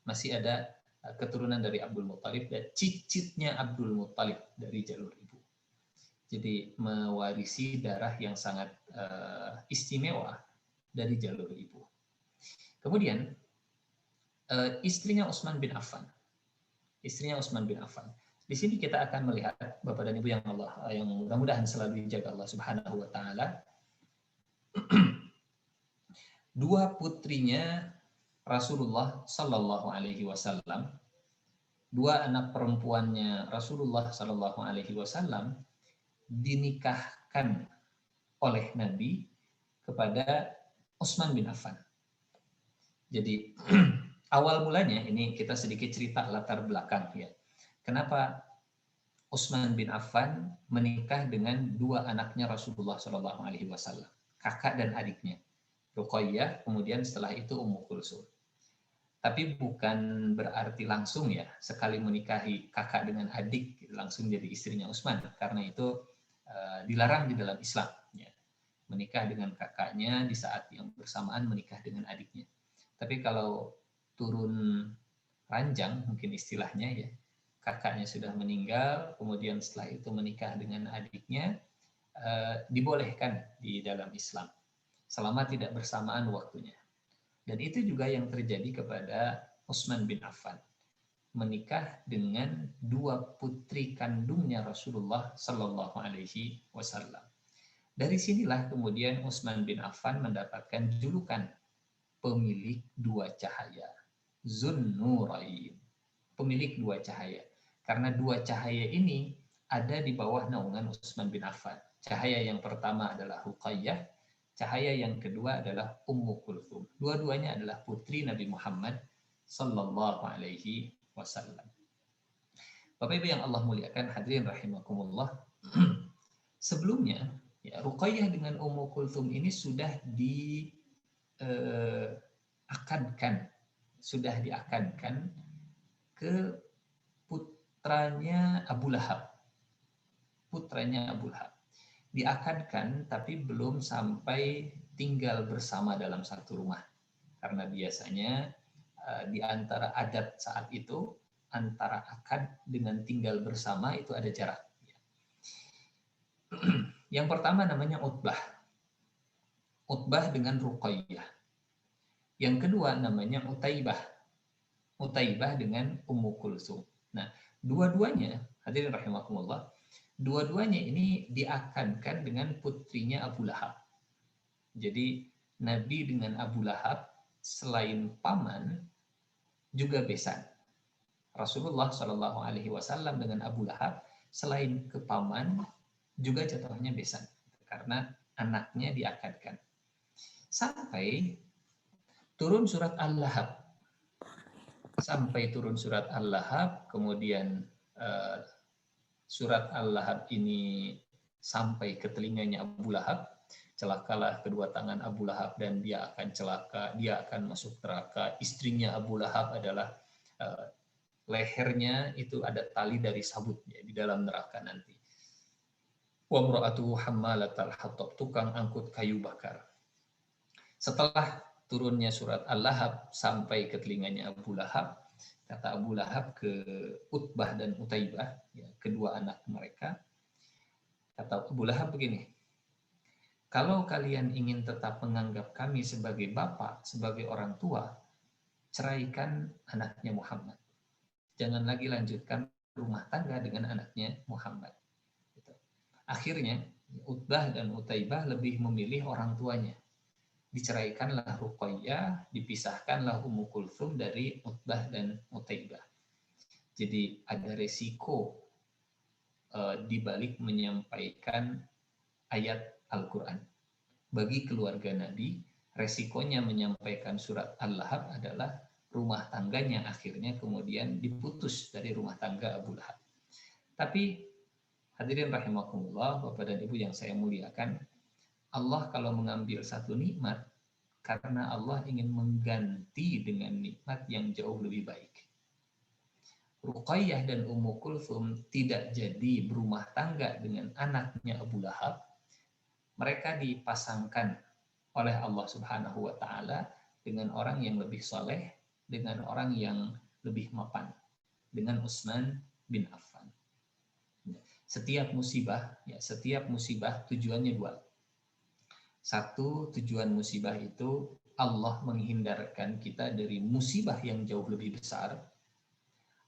masih ada keturunan dari Abdul Muthalib dan cicitnya Abdul Muthalib dari jalur ibu. Jadi mewarisi darah yang sangat istimewa dari jalur ibu. Kemudian istrinya Utsman bin Affan. Istrinya Utsman bin Affan. Di sini kita akan melihat Bapak dan Ibu yang mudah-mudahan selalu dijaga Allah Subhanahu wa taala. Dua putrinya Rasulullah Sallallahu Alaihi Wasallam, dua anak perempuannya Rasulullah Sallallahu Alaihi Wasallam dinikahkan oleh Nabi kepada Utsman bin Affan. Jadi awal mulanya ini kita sedikit cerita latar belakang ya. Kenapa Utsman bin Affan menikah dengan dua anaknya Rasulullah Sallallahu Alaihi Wasallam, kakak dan adiknya, Ruqayyah, kemudian setelah itu Ummu Kulsum. Tapi bukan berarti langsung ya sekali menikahi kakak dengan adik langsung jadi istrinya Utsman, karena itu dilarang di dalam Islam ya. Menikah dengan kakaknya di saat yang bersamaan menikah dengan adiknya. Tapi kalau turun ranjang mungkin istilahnya ya, kakaknya sudah meninggal, kemudian setelah itu menikah dengan adiknya, dibolehkan di dalam Islam selama tidak bersamaan waktunya. Dan itu juga yang terjadi kepada Utsman bin Affan, menikah dengan dua putri kandungnya Rasulullah Sallallahu Alaihi Wasallam. Dari sinilah kemudian Utsman bin Affan mendapatkan julukan pemilik dua cahaya, Zunnurain, pemilik dua cahaya. Karena dua cahaya ini ada di bawah naungan Utsman bin Affan. Cahaya yang pertama adalah Ruqayyah, cahaya yang kedua adalah Ummu Kulthum. Dua-duanya adalah putri Nabi Muhammad Sallallahu Alaihi Wasallam. Bapak Ibu yang Allah muliakan, hadirin rahimakumullah. Sebelumnya, ya, Ruqayyah dengan Ummu Kulthum ini sudah diakadkan ke putranya Abu Lahab. Diakadkan tapi belum sampai tinggal bersama dalam satu rumah. Karena biasanya di antara adat saat itu, antara akad dengan tinggal bersama itu ada jarak. Yang pertama namanya Utbah. Utbah dengan Ruqayyah. Yang kedua namanya Utaibah. Utaibah dengan Ummu Kulsum. Nah, dua-duanya, hadirin rahimakumullah, dua-duanya ini diakadkan dengan putrinya Abu Lahab. Jadi Nabi dengan Abu Lahab selain paman juga besan. Rasulullah Shallallahu Alaihi Wasallam dengan Abu Lahab selain kepaman juga jatuhnya besan karena anaknya diakadkan. Sampai turun surat Al-Lahab. Kemudian surat Al-Lahab ini sampai ke telinganya Abu Lahab. Celakalah kedua tangan Abu Lahab dan dia akan celaka, dia akan masuk neraka. Istrinya Abu Lahab adalah lehernya itu ada tali dari sabut ya, di dalam neraka nanti. Wa imra'atuhu hammalatal hatab, tukang angkut kayu bakar. Setelah turunnya surat Al-Lahab sampai ke telinganya Abu Lahab, kata Abu Lahab ke Utbah dan Utaibah, ya, kedua anak mereka, kata Abu Lahab begini, kalau kalian ingin tetap menganggap kami sebagai bapak, sebagai orang tua, ceraikan anaknya Muhammad. Jangan lagi lanjutkan rumah tangga dengan anaknya Muhammad. Akhirnya Utbah dan Utaibah lebih memilih orang tuanya. Diceraikanlah Ruqayyah, dipisahkanlah Ummu Kulthum dari Utbah dan Utaibah. Jadi ada resiko di balik menyampaikan ayat Al-Quran. Bagi keluarga Nabi, resikonya menyampaikan surat Al-Lahab adalah rumah tangganya akhirnya kemudian diputus dari rumah tangga Abu Lahab. Tapi hadirin rahimakumullah, Bapak dan Ibu yang saya muliakan, Allah kalau mengambil satu nikmat, karena Allah ingin mengganti dengan nikmat yang jauh lebih baik. Ruqayyah dan Ummu Kulthum tidak jadi berumah tangga dengan anaknya Abu Lahab. Mereka dipasangkan oleh Allah Subhanahu wa taala dengan orang yang lebih soleh, dengan orang yang lebih mapan, dengan Utsman bin Affan. Setiap musibah tujuannya dua. Satu, tujuan musibah itu Allah menghindarkan kita dari musibah yang jauh lebih besar.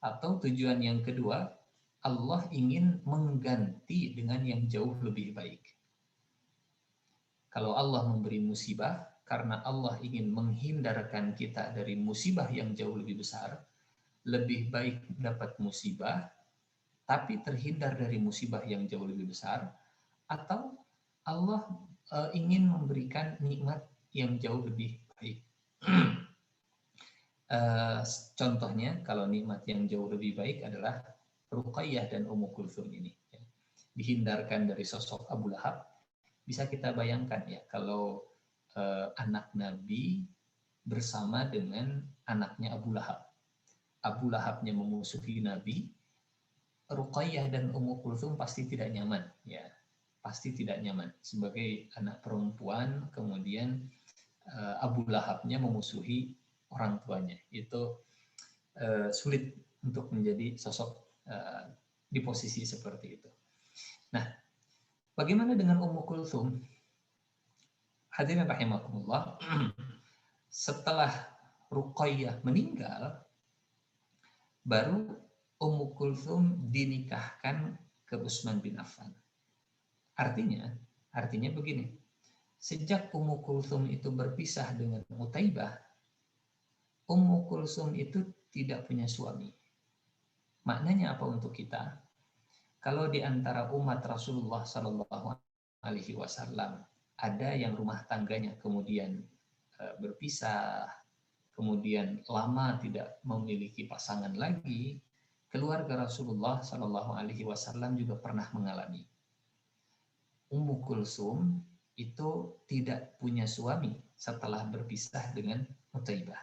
Atau tujuan yang kedua, Allah ingin mengganti dengan yang jauh lebih baik. Kalau Allah memberi musibah, karena Allah ingin menghindarkan kita dari musibah yang jauh lebih besar, lebih baik dapat musibah, tapi terhindar dari musibah yang jauh lebih besar, atau Allah ingin memberikan nikmat yang jauh lebih baik. Contohnya, kalau nikmat yang jauh lebih baik adalah Ruqayyah dan Ummu Kulthum ini. Dihindarkan dari sosok Abu Lahab, bisa kita bayangkan ya, kalau anak Nabi bersama dengan anaknya Abu Lahab. Abu Lahabnya memusuhi Nabi, Ruqayyah dan Ummu Kulthum pasti tidak nyaman, ya, pasti tidak nyaman. Sebagai anak perempuan, kemudian Abu Lahabnya memusuhi orang tuanya, itu sulit untuk menjadi sosok di posisi seperti itu. Nah, bagaimana dengan Ummu Kulthum? Hadirin rahimakumullah, setelah Ruqayyah meninggal, baru Ummu Kulthum dinikahkan ke Utsman bin Affan. Artinya begini, sejak Ummu Kulthum itu berpisah dengan Utaibah, Ummu Kulthum itu tidak punya suami. Maknanya apa untuk kita? Kalau di antara umat Rasulullah Sallallahu Alaihi Wasallam ada yang rumah tangganya kemudian berpisah, kemudian lama tidak memiliki pasangan lagi, keluarga Rasulullah Sallallahu Alaihi Wasallam juga pernah mengalami. Ummu Kulsum itu tidak punya suami setelah berpisah dengan Utaibah.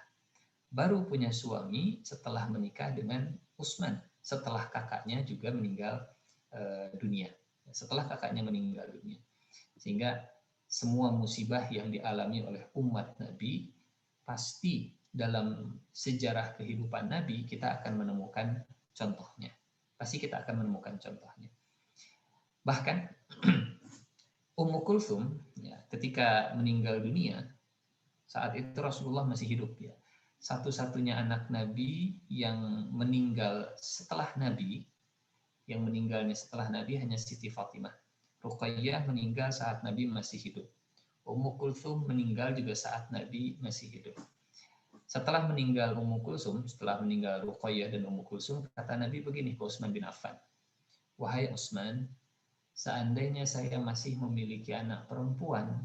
Baru punya suami setelah menikah dengan Utsman, setelah kakaknya juga meninggal dunia. Setelah kakaknya meninggal dunia. Sehingga semua musibah yang dialami oleh umat Nabi, pasti dalam sejarah kehidupan Nabi kita akan menemukan contohnya. Pasti kita akan menemukan contohnya. Bahkan Ummu Kulthum ya, ketika meninggal dunia, saat itu Rasulullah masih hidup ya. Satu-satunya anak Nabi yang meninggal setelah Nabi, yang meninggalnya setelah Nabi hanya Siti Fatimah. Ruqayyah meninggal saat Nabi masih hidup. Ummu Kulthum meninggal juga saat Nabi masih hidup. Setelah meninggal Ummu Kulthum, setelah meninggal Ruqayyah dan Ummu Kulthum, kata Nabi begini ke Utsman bin Affan, "Wahai Utsman, seandainya saya masih memiliki anak perempuan,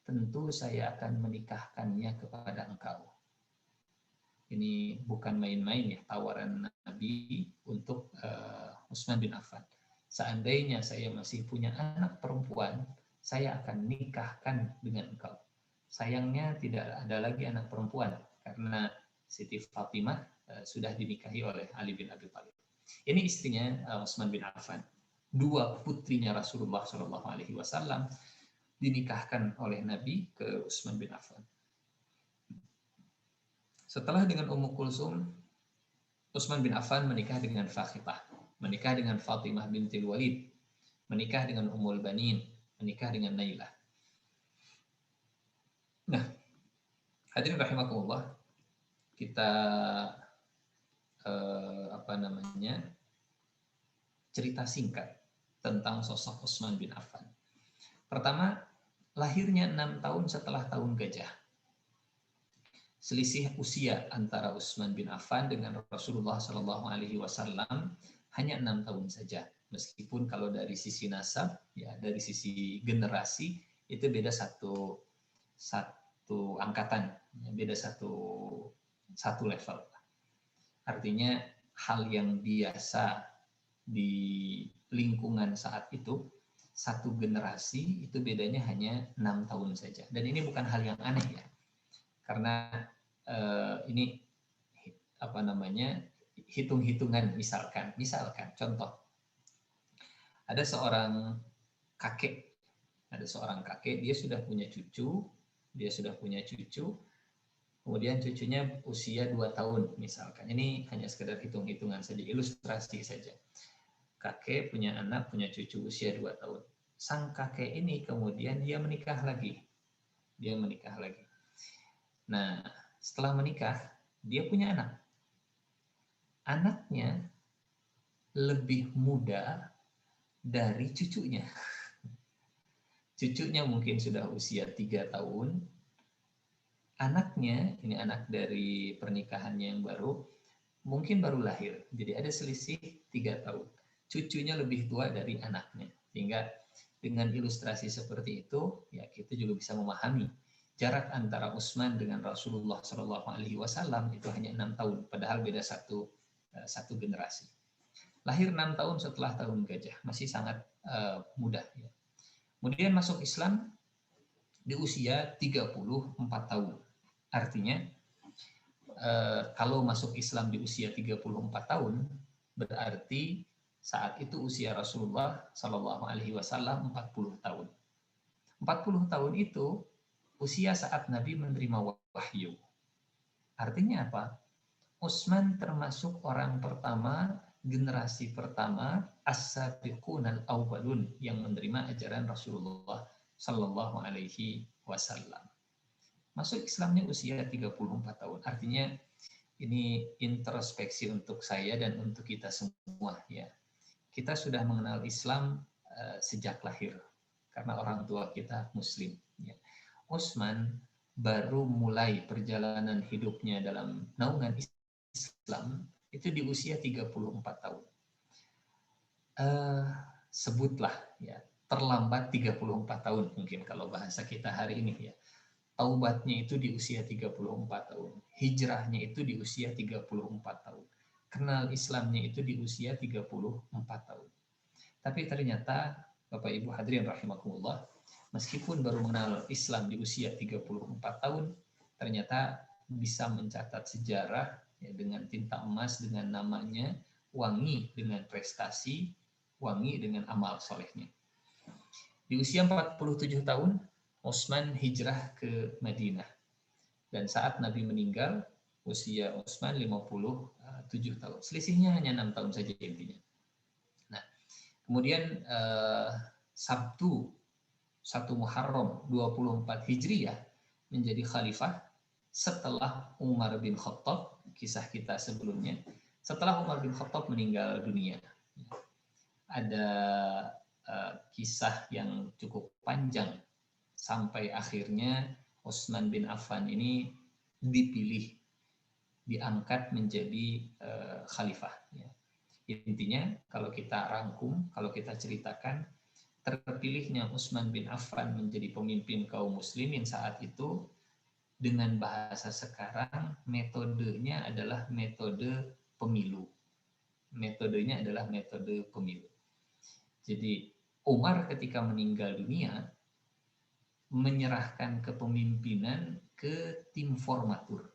tentu saya akan menikahkannya kepada engkau." Ini bukan main-main ya, tawaran Nabi untuk Utsman bin Affan. Seandainya saya masih punya anak perempuan, saya akan nikahkan dengan engkau. Sayangnya tidak ada lagi anak perempuan karena Siti Fatimah sudah dinikahi oleh Ali bin Abi Thalib. Ini istrinya Utsman bin Affan. Dua putrinya Rasulullah Shallallahu Alaihi Wasallam dinikahkan oleh Nabi ke Utsman bin Affan. Setelah dengan Ummu Kulsum, Utsman bin Affan menikah dengan Fakhitah, menikah dengan Fatimah binti Walid, menikah dengan Ummul Banin, menikah dengan Nailah. Nah, hadirin rahimakumullah, kita cerita singkat tentang sosok Utsman bin Affan. Pertama, lahirnya 6 tahun setelah tahun gajah. Selisih usia antara Utsman bin Affan dengan Rasulullah Shallallahu Alaihi Wasallam hanya 6 tahun saja. Meskipun kalau dari sisi nasab, ya dari sisi generasi itu beda satu angkatan, beda satu level. Artinya hal yang biasa di lingkungan saat itu, satu generasi itu bedanya hanya 6 tahun saja. Dan ini bukan hal yang aneh ya, karena ini hitung-hitungan. Misalkan contoh, ada seorang kakek, dia sudah punya cucu, kemudian cucunya usia 2 tahun misalkan. Ini hanya sekedar hitung-hitungan saja, ilustrasi saja. Kakek punya anak, punya cucu usia 2 tahun. Sang kakek ini kemudian dia menikah lagi. Dia menikah lagi. Nah, setelah menikah, dia punya anak. Anaknya lebih muda dari cucunya. Cucunya mungkin sudah usia 3 tahun. Anaknya, ini anak dari pernikahannya yang baru, mungkin baru lahir. Jadi ada selisih 3 tahun. Cucunya lebih tua dari anaknya. Sehingga dengan ilustrasi seperti itu, ya kita juga bisa memahami jarak antara Utsman dengan Rasulullah Shallallahu Alaihi Wasallam itu hanya 6 tahun, padahal beda satu generasi. Lahir 6 tahun setelah tahun gajah, masih sangat muda. Ya. Kemudian masuk Islam di usia 34 tahun. Artinya kalau masuk Islam di usia 34 tahun, berarti saat itu usia Rasulullah Shallallahu Alaihi Wasallam 40 tahun. 40 tahun itu usia saat Nabi menerima wahyu. Artinya apa? Utsman termasuk orang pertama, generasi pertama, as-sabiqunal awwalun yang menerima ajaran Rasulullah Shallallahu Alaihi Wasallam. Masuk Islamnya usia 34 tahun. Artinya ini introspeksi untuk saya dan untuk kita semua ya. Kita sudah mengenal Islam sejak lahir karena orang tua kita Muslim. Ya. Utsman baru mulai perjalanan hidupnya dalam naungan Islam itu di usia 34 tahun. Sebutlah ya terlambat 34 tahun mungkin kalau bahasa kita hari ini ya. Taubatnya itu di usia 34 tahun. Hijrahnya itu di usia 34 tahun. Kenal Islamnya itu di usia 34 tahun. Tapi ternyata Bapak Ibu hadirin rahimakumullah, meskipun baru mengenal Islam di usia 34 tahun, ternyata bisa mencatat sejarah ya, dengan tinta emas, dengan namanya, wangi dengan prestasi, wangi dengan amal solehnya. Di usia 47 tahun, Utsman hijrah ke Madinah. Dan saat Nabi meninggal, usia Utsman 57 tahun. Selisihnya hanya 6 tahun saja intinya. Nah, kemudian Sabtu 1 Muharram 24 Hijriah menjadi khalifah setelah Umar bin Khattab, kisah kita sebelumnya, setelah Umar bin Khattab meninggal dunia. Ada kisah yang cukup panjang sampai akhirnya Utsman bin Affan ini dipilih, diangkat menjadi khalifah. Ya. Intinya kalau kita rangkum, kalau kita ceritakan, terpilihnya Utsman bin Affan menjadi pemimpin kaum muslimin saat itu dengan bahasa sekarang metodenya adalah metode pemilu. Metodenya adalah metode pemilu. Jadi Umar ketika meninggal dunia menyerahkan kepemimpinan ke tim formatur.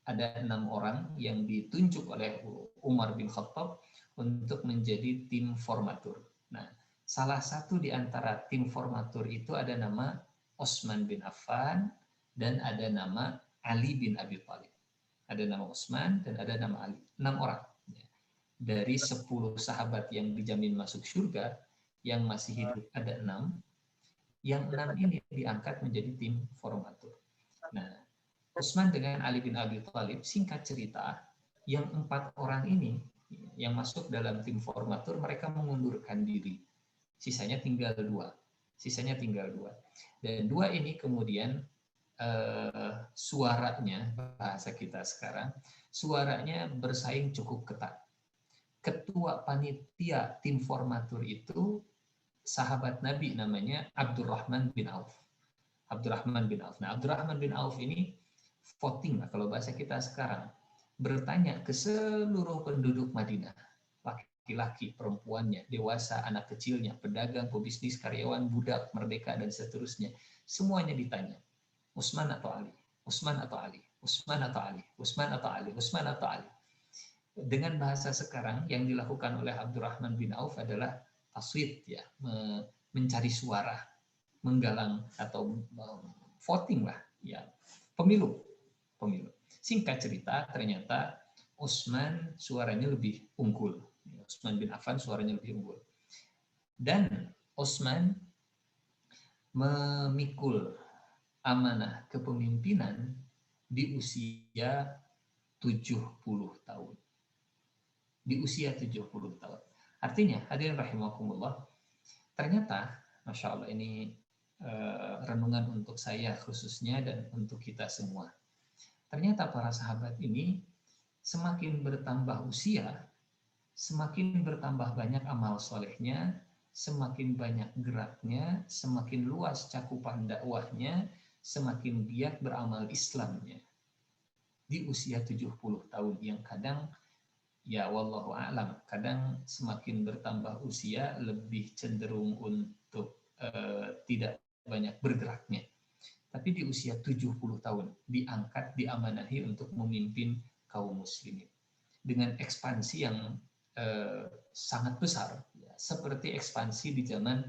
Ada 6 orang yang ditunjuk oleh Umar bin Khattab untuk menjadi tim formatur. Nah, salah satu di antara tim formatur itu ada nama Utsman bin Affan dan ada nama Ali bin Abi Thalib. Ada nama Utsman dan ada nama Ali. 6 orang. Dari 10 sahabat yang dijamin masuk surga, yang masih hidup ada 6. Yang 6 ini diangkat menjadi tim formatur. Nah, Utsman dengan Ali bin Abi Thalib, singkat cerita, yang 4 orang ini yang masuk dalam tim formatur, mereka mengundurkan diri. Sisanya tinggal 2. Dan 2 ini kemudian suaranya, bahasa kita sekarang, suaranya bersaing cukup ketat. Ketua panitia tim formatur itu sahabat Nabi namanya Abdurrahman bin Auf. Abdurrahman bin Auf. Nah, Abdurrahman bin Auf ini voting, kalau bahasa kita sekarang, bertanya ke seluruh penduduk Madinah, laki-laki, perempuannya, dewasa, anak kecilnya, pedagang, pebisnis, karyawan, budak, merdeka, dan seterusnya. Semuanya ditanya, Utsman atau Ali? Utsman atau Ali? Utsman atau Ali? Utsman atau Ali? Utsman atau Ali? Dengan bahasa sekarang yang dilakukan oleh Abdurrahman bin Auf adalah taswid, ya, mencari suara, menggalang atau voting lah, ya, pemilu pemilu. Singkat cerita, ternyata Utsman suaranya lebih unggul. Utsman bin Affan suaranya lebih unggul. Dan Utsman memikul amanah kepemimpinan di usia 70 tahun. Di usia 70 tahun. Artinya, hadirin rahimakumullah, ternyata, Masya Allah, ini renungan untuk saya khususnya dan untuk kita semua. Ternyata para sahabat ini semakin bertambah usia, semakin bertambah banyak amal solehnya, semakin banyak geraknya, semakin luas cakupan dakwahnya, semakin giat beramal Islamnya. Di usia 70 tahun yang kadang, ya wallahu a'lam, kadang semakin bertambah usia lebih cenderung untuk tidak banyak bergeraknya. Tapi di usia 70 tahun diangkat, diamanahi untuk memimpin kaum muslimin. Dengan ekspansi yang sangat besar, ya, seperti ekspansi di zaman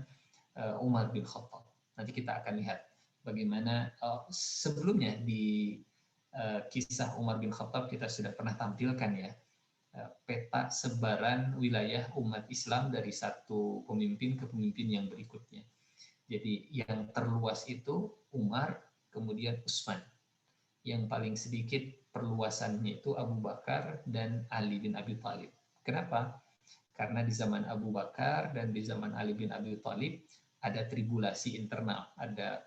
Umar bin Khattab. Nanti kita akan lihat bagaimana sebelumnya di kisah Umar bin Khattab kita sudah pernah tampilkan ya, peta sebaran wilayah umat Islam dari satu pemimpin ke pemimpin yang berikutnya. Jadi yang terluas itu Umar, kemudian Utsman. Yang paling sedikit perluasannya itu Abu Bakar dan Ali bin Abi Thalib. Kenapa? Karena di zaman Abu Bakar dan di zaman Ali bin Abi Thalib ada tribulasi internal, ada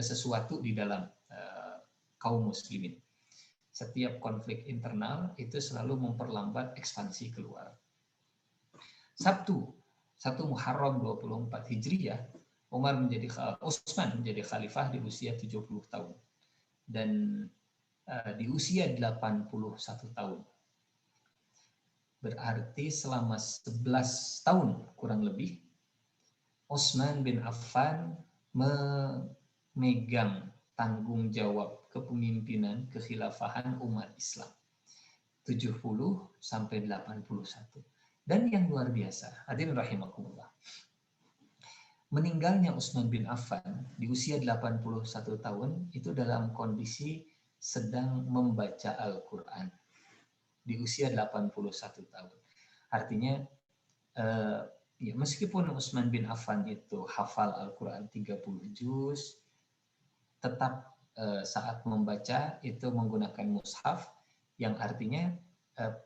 sesuatu di dalam kaum muslimin. Setiap konflik internal itu selalu memperlambat ekspansi keluar. 1 Muharram 24 Hijriah, Utsman menjadi khalifah di usia 70 tahun. Dan di usia 81 tahun. Berarti selama 11 tahun kurang lebih, Utsman bin Affan memegang tanggung jawab kepemimpinan kekhilafahan umat Islam. 70 sampai 81. Dan yang luar biasa, hadirin rahimakumullah, meninggalnya Utsman bin Affan di usia 81 tahun itu dalam kondisi sedang membaca Al-Quran di usia 81 tahun. Artinya ya, meskipun Utsman bin Affan itu hafal Al-Quran 30 juz, tetap saat membaca itu menggunakan mushaf, yang artinya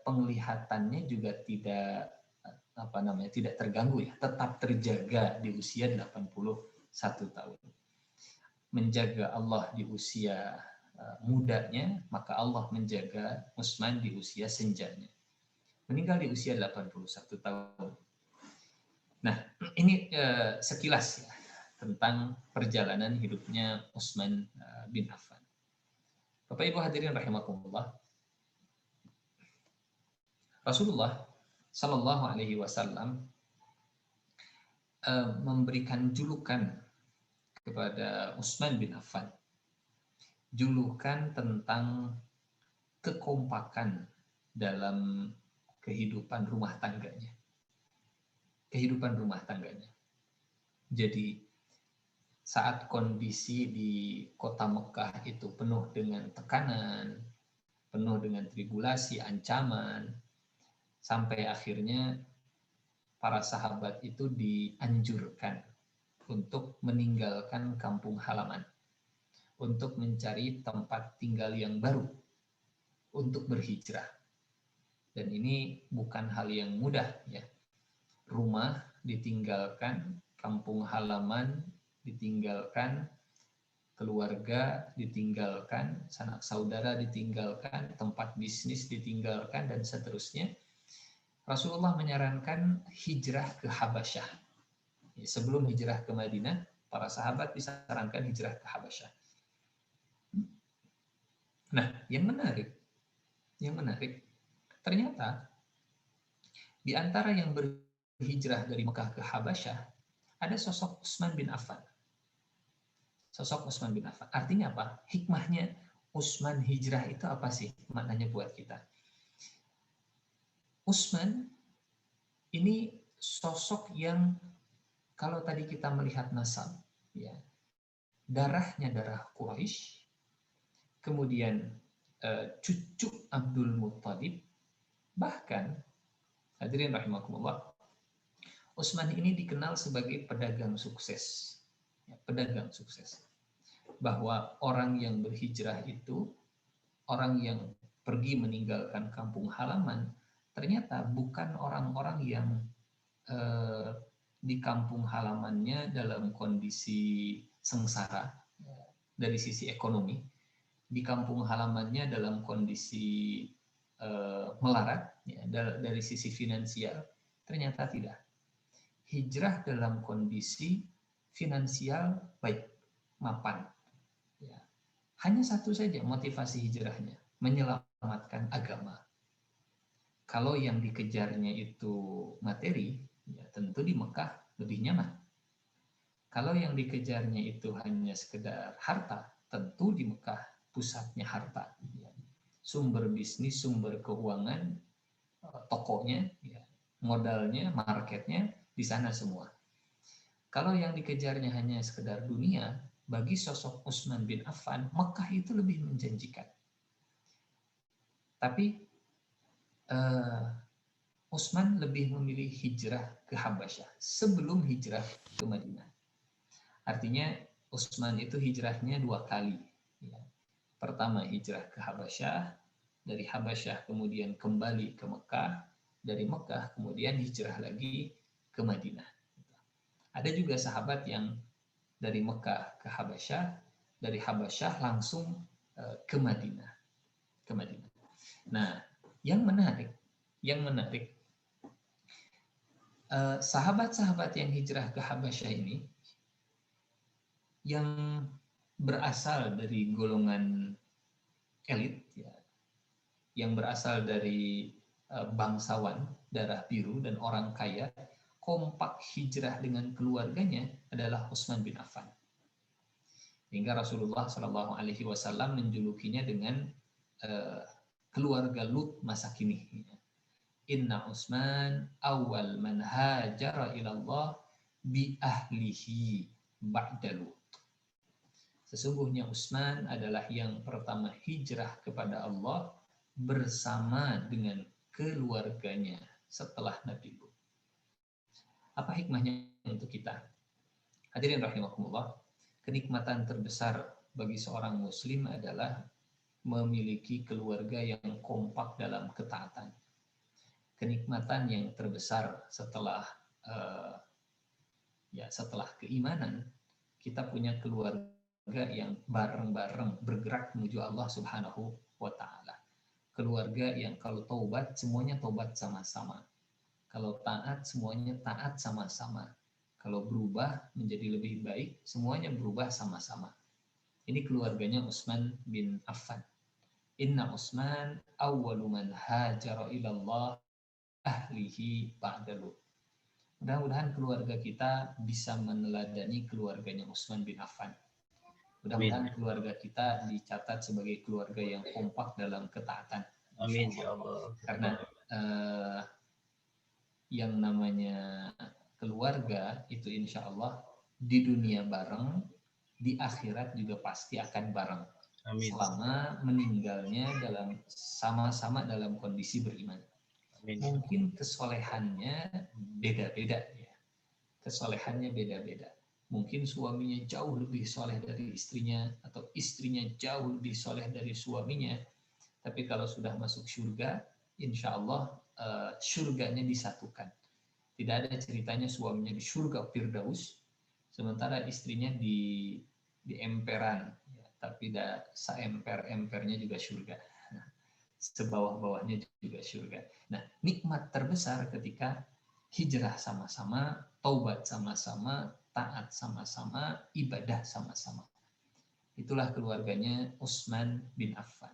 penglihatannya juga tidak tidak terganggu ya, tetap terjaga di usia 81 tahun. Menjaga Allah di usia mudanya, maka Allah menjaga Utsman di usia senjanya. Meninggal di usia 81 tahun. Nah, ini sekilas ya tentang perjalanan hidupnya Utsman bin Affan. Bapak Ibu hadirin rahimakumullah, Rasulullah Sallallahu Alaihi Wasallam memberikan julukan kepada Utsman bin Affan, julukan tentang kekompakan dalam kehidupan rumah tangganya. Kehidupan rumah tangganya. Jadi saat kondisi di kota Mekah itu penuh dengan tekanan, penuh dengan tribulasi, ancaman, sampai akhirnya para sahabat itu dianjurkan untuk meninggalkan kampung halaman, untuk mencari tempat tinggal yang baru, untuk berhijrah. Dan ini bukan hal yang mudah ya. Rumah ditinggalkan, kampung halaman ditinggalkan, keluarga ditinggalkan, sanak saudara ditinggalkan, tempat bisnis ditinggalkan, dan seterusnya. Rasulullah menyarankan hijrah ke Habasyah. Sebelum hijrah ke Madinah, para sahabat disarankan hijrah ke Habasyah. Nah, yang menarik, ternyata di antara yang berhijrah dari Mekah ke Habasyah, ada sosok Utsman bin Affan. Sosok Utsman bin Affan. Artinya apa? Hikmahnya Utsman hijrah itu apa sih maknanya buat kita? Utsman ini sosok yang kalau tadi kita melihat nasab, ya, darahnya darah Quraisy, kemudian cucu Abdul Muttalib. Bahkan hadirin rahimakumullah, Utsman ini dikenal sebagai pedagang sukses. Ya, pedagang sukses. Bahwa orang yang berhijrah itu, orang yang pergi meninggalkan kampung halaman, ternyata bukan orang-orang yang di kampung halamannya dalam kondisi sengsara dari sisi ekonomi, di kampung halamannya dalam kondisi melarat ya, dari sisi finansial, ternyata tidak. Hijrah dalam kondisi finansial baik, mapan. Ya. Hanya satu saja motivasi hijrahnya, menyelamatkan agama. Kalau yang dikejarnya itu materi, ya tentu di Mekah lebih nyaman. Kalau yang dikejarnya itu hanya sekedar harta, tentu di Mekah pusatnya harta. Ya. Sumber bisnis, sumber keuangan, tokonya, ya, modalnya, marketnya di sana semua. Kalau yang dikejarnya hanya sekedar dunia, bagi sosok Utsman bin Affan, Mekah itu lebih menjanjikan. Tapi Utsman lebih memilih hijrah ke Habasyah sebelum hijrah ke Madinah. Artinya Utsman itu hijrahnya 2 kali. Ya. Pertama hijrah ke Habasyah, dari Habasyah kemudian kembali ke Mekah, dari Mekah kemudian hijrah lagi ke Madinah. Ada juga sahabat yang dari Mekah ke Habasyah, dari Habasyah langsung ke Madinah. Nah, yang menarik, sahabat-sahabat yang hijrah ke Habasyah ini yang berasal dari golongan elit, ya, yang berasal dari bangsawan, darah biru dan orang kaya, kompak hijrah dengan keluarganya adalah Utsman bin Affan. Hingga Rasulullah Shallallahu Alaihi Wasallam menjulukinya dengan keluarga Lut masa kini. Inna Utsman awal man hajara ilallah bi ahlihi ba'da Lut. Sesungguhnya Utsman adalah yang pertama hijrah kepada Allah bersama dengan keluarganya setelah Nabi Lut. Apa hikmahnya untuk kita? Hadirin rahimakumullah, kenikmatan terbesar bagi seorang muslim adalah memiliki keluarga yang kompak dalam ketaatan. Kenikmatan yang terbesar setelah setelah keimanan, kita punya keluarga yang bareng-bareng bergerak menuju Allah Subhanahu wa taala. Keluarga yang kalau taubat semuanya taubat sama-sama. Kalau taat semuanya taat sama-sama. Kalau berubah menjadi lebih baik semuanya berubah sama-sama. Ini keluarganya Utsman bin Affan. Inna Utsman awwalu man hajara ilallah ahlihi ba'da Lut. Mudah-mudahan keluarga kita bisa meneladani keluarganya Utsman bin Affan. Mudah-mudahan keluarga kita dicatat sebagai keluarga yang kompak dalam ketaatan. Amin ya Allah. Karena yang namanya keluarga itu insya Allah di dunia bareng, di akhirat juga pasti akan bareng. Amin. Selama meninggalnya dalam sama-sama dalam kondisi beriman. Amin. Mungkin kesolehannya beda-beda ya. Kesolehannya beda-beda. Mungkin suaminya jauh lebih soleh dari istrinya atau istrinya jauh lebih soleh dari suaminya. Tapi kalau sudah masuk surga, insya Allah surganya disatukan. Tidak ada ceritanya suaminya di surga Firdaus, sementara istrinya di emperan, ya, tapi tidak seemper-empernya juga surga. Sebawah-bawahnya juga surga. Nah, nikmat terbesar ketika hijrah sama-sama, taubat sama-sama, taat sama-sama, ibadah sama-sama. Itulah keluarganya Utsman bin Affan.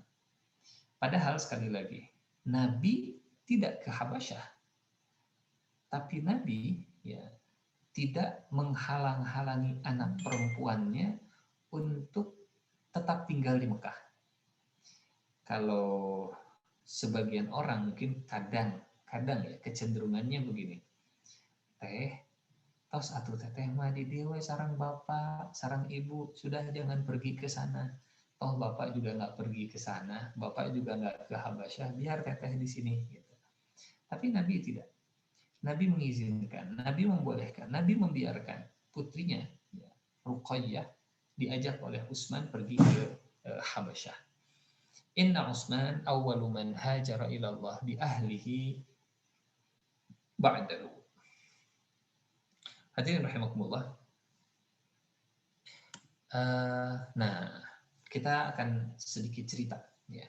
Padahal sekali lagi, Nabi tidak ke Habasyah. Tapi Nabi ya tidak menghalang-halangi anak perempuannya untuk tetap tinggal di Mekah. Kalau sebagian orang mungkin kadang ya kecenderungannya begini. Tos atuh teteh mah di dieu sareng bapak, sareng ibu, sudah jangan pergi ke sana. toh bapak juga nggak pergi ke sana, bapak juga nggak ke Habasyah, biar teteh di sini. Gitu. Tapi Nabi tidak. Nabi mengizinkan, Nabi membolehkan, Nabi membiarkan putrinya, ya, Ruqayyah, diajak oleh Utsman pergi ke Habasyah. Inna Utsman awwalu man hajara ila Allah bi ahlihi ba'dahu. Hadirin rahimakumullah. Nah, kita akan sedikit cerita ya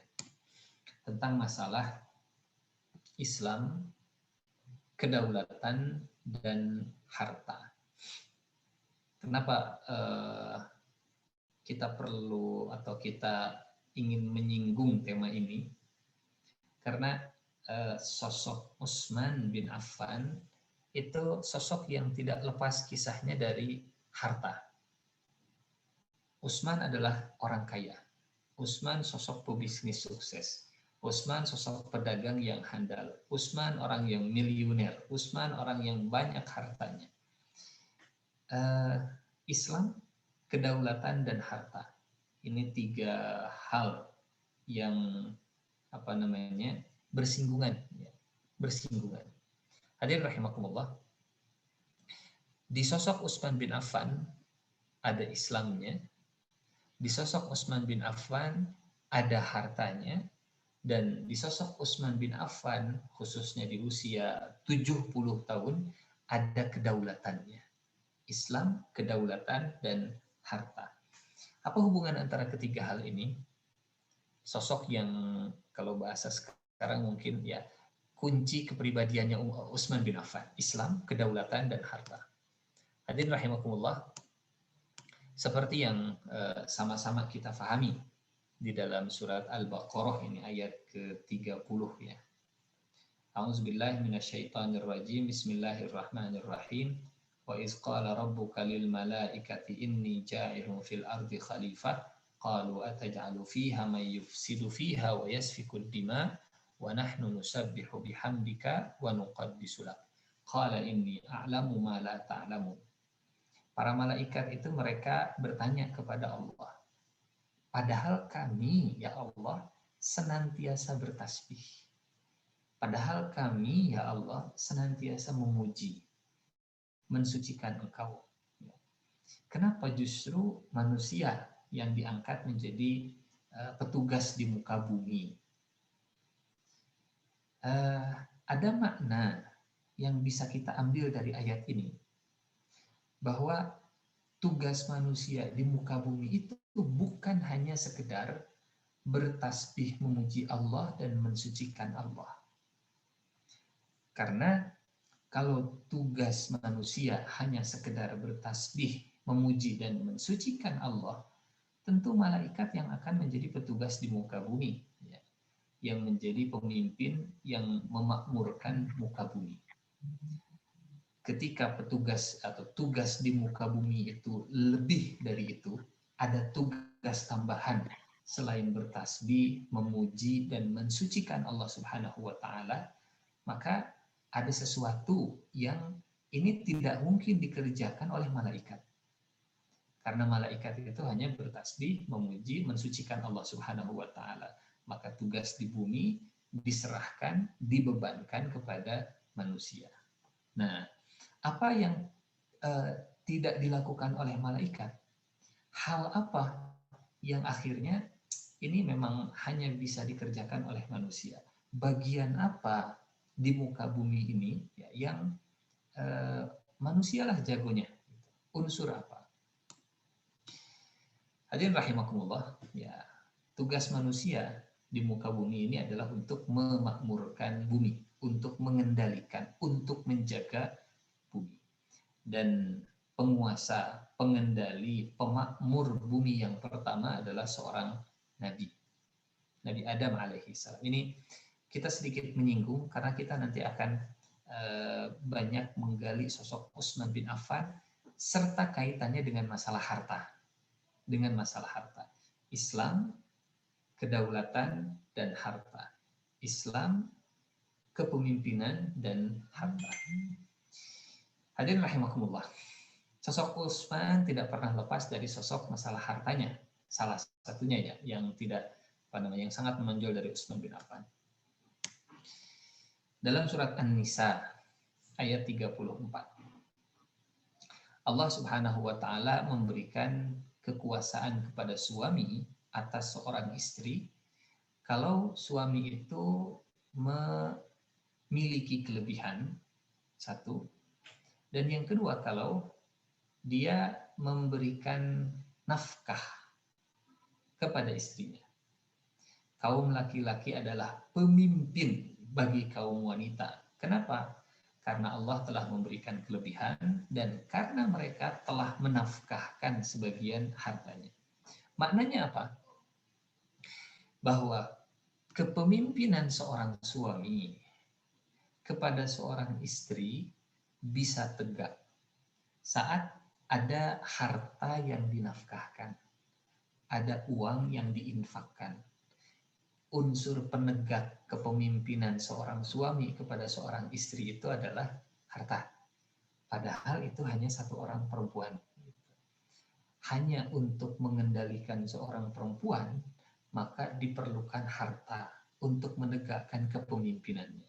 tentang masalah Islam, kedaulatan dan harta. Kenapa kita perlu atau kita ingin menyinggung tema ini? Karena sosok Utsman bin Affan itu sosok yang tidak lepas kisahnya dari harta. Utsman adalah orang kaya. Utsman sosok pebisnis sukses. Utsman sosok pedagang yang handal. Utsman orang yang miliuner. Utsman orang yang banyak hartanya. Islam, kedaulatan dan harta. Ini tiga hal yang bersinggungan, ya. Bersinggungan. Hadirin rahimakumullah. Di sosok Utsman bin Affan ada Islamnya. Di sosok Utsman bin Affan ada hartanya, dan di sosok Utsman bin Affan khususnya di usia 70 tahun ada kedaulatannya. Islam, kedaulatan, dan harta. Apa hubungan antara ketiga hal ini? Sosok yang kalau bahasa sekarang mungkin ya kunci kepribadiannya Utsman bin Affan, Islam, kedaulatan, dan harta. Hadirin rahimakumullah. Seperti yang sama-sama kita fahami di dalam surat Al-Baqarah ini ayat ke-30 ya. A'udzubillahi minasyaitonirrajim. Bismillahirrahmanirrahim. Wa iz qala rabbuka lil malaikati inni ja'ilun fil ardi khalifah qalu ataj'alu fiha may yufsidu fiha wa yasfiku ad-dima wa nahnu nusabbihu bihamdika wa nuqaddisu lak. Qala inni a'lamu ma la ta'lamun. Para malaikat itu mereka bertanya kepada Allah, padahal kami, ya Allah, senantiasa bertasbih. Padahal kami, ya Allah, senantiasa memuji, mensucikan Engkau. Kenapa justru manusia yang diangkat menjadi petugas di muka bumi? Ada makna yang bisa kita ambil dari ayat ini, bahwa tugas manusia di muka bumi itu bukan hanya sekedar bertasbih memuji Allah dan mensucikan Allah. Karena kalau tugas manusia hanya sekedar bertasbih, memuji dan mensucikan Allah, tentu malaikat yang akan menjadi petugas di muka bumi, ya, yang menjadi pemimpin yang memakmurkan muka bumi. Ketika petugas atau tugas di muka bumi itu lebih dari itu, ada tugas tambahan selain bertasbih, memuji dan mensucikan Allah Subhanahu wa taala, maka ada sesuatu yang ini tidak mungkin dikerjakan oleh malaikat. Karena malaikat itu hanya bertasbih, memuji, mensucikan Allah Subhanahu wa taala. Maka tugas di bumi diserahkan, dibebankan kepada manusia. Nah, apa yang tidak dilakukan oleh malaikat? Hal apa yang akhirnya ini memang hanya bisa dikerjakan oleh manusia? Bagian apa di muka bumi ini ya, yang manusialah jagonya? Unsur apa? Hadirin rahimakumullah, ya, tugas manusia di muka bumi ini adalah untuk memakmurkan bumi, untuk mengendalikan, untuk menjaga bumi. Dan penguasa, pengendali, pemakmur bumi yang pertama adalah seorang nabi, Nabi Adam alaihi salam. Ini kita sedikit menyinggung karena kita nanti akan banyak menggali sosok Utsman bin Affan serta kaitannya dengan masalah harta. Dengan masalah harta. Islam, kedaulatan dan harta. Islam, kepemimpinan dan harta. Hadirin rahimakumullah. Sosok Utsman tidak pernah lepas dari sosok masalah hartanya. salah satunya ya, yang tidak yang sangat menonjol dari Utsman bin Affan. Dalam surat An-Nisa ayat 34, Allah Subhanahu wa taala memberikan kekuasaan kepada suami atas seorang istri kalau suami itu memiliki kelebihan, satu, dan yang kedua kalau dia memberikan nafkah kepada istrinya. Kaum laki-laki adalah pemimpin bagi kaum wanita. Kenapa? Karena Allah telah memberikan kelebihan dan karena mereka telah menafkahkan sebagian hartanya. Maknanya apa? Bahwa kepemimpinan seorang suami kepada seorang istri bisa tegak saat ada harta yang dinafkahkan, ada uang yang diinfakkan. Unsur penegak kepemimpinan seorang suami kepada seorang istri itu adalah harta. Padahal itu hanya satu orang perempuan. Hanya untuk mengendalikan seorang perempuan, maka diperlukan harta untuk menegakkan kepemimpinannya.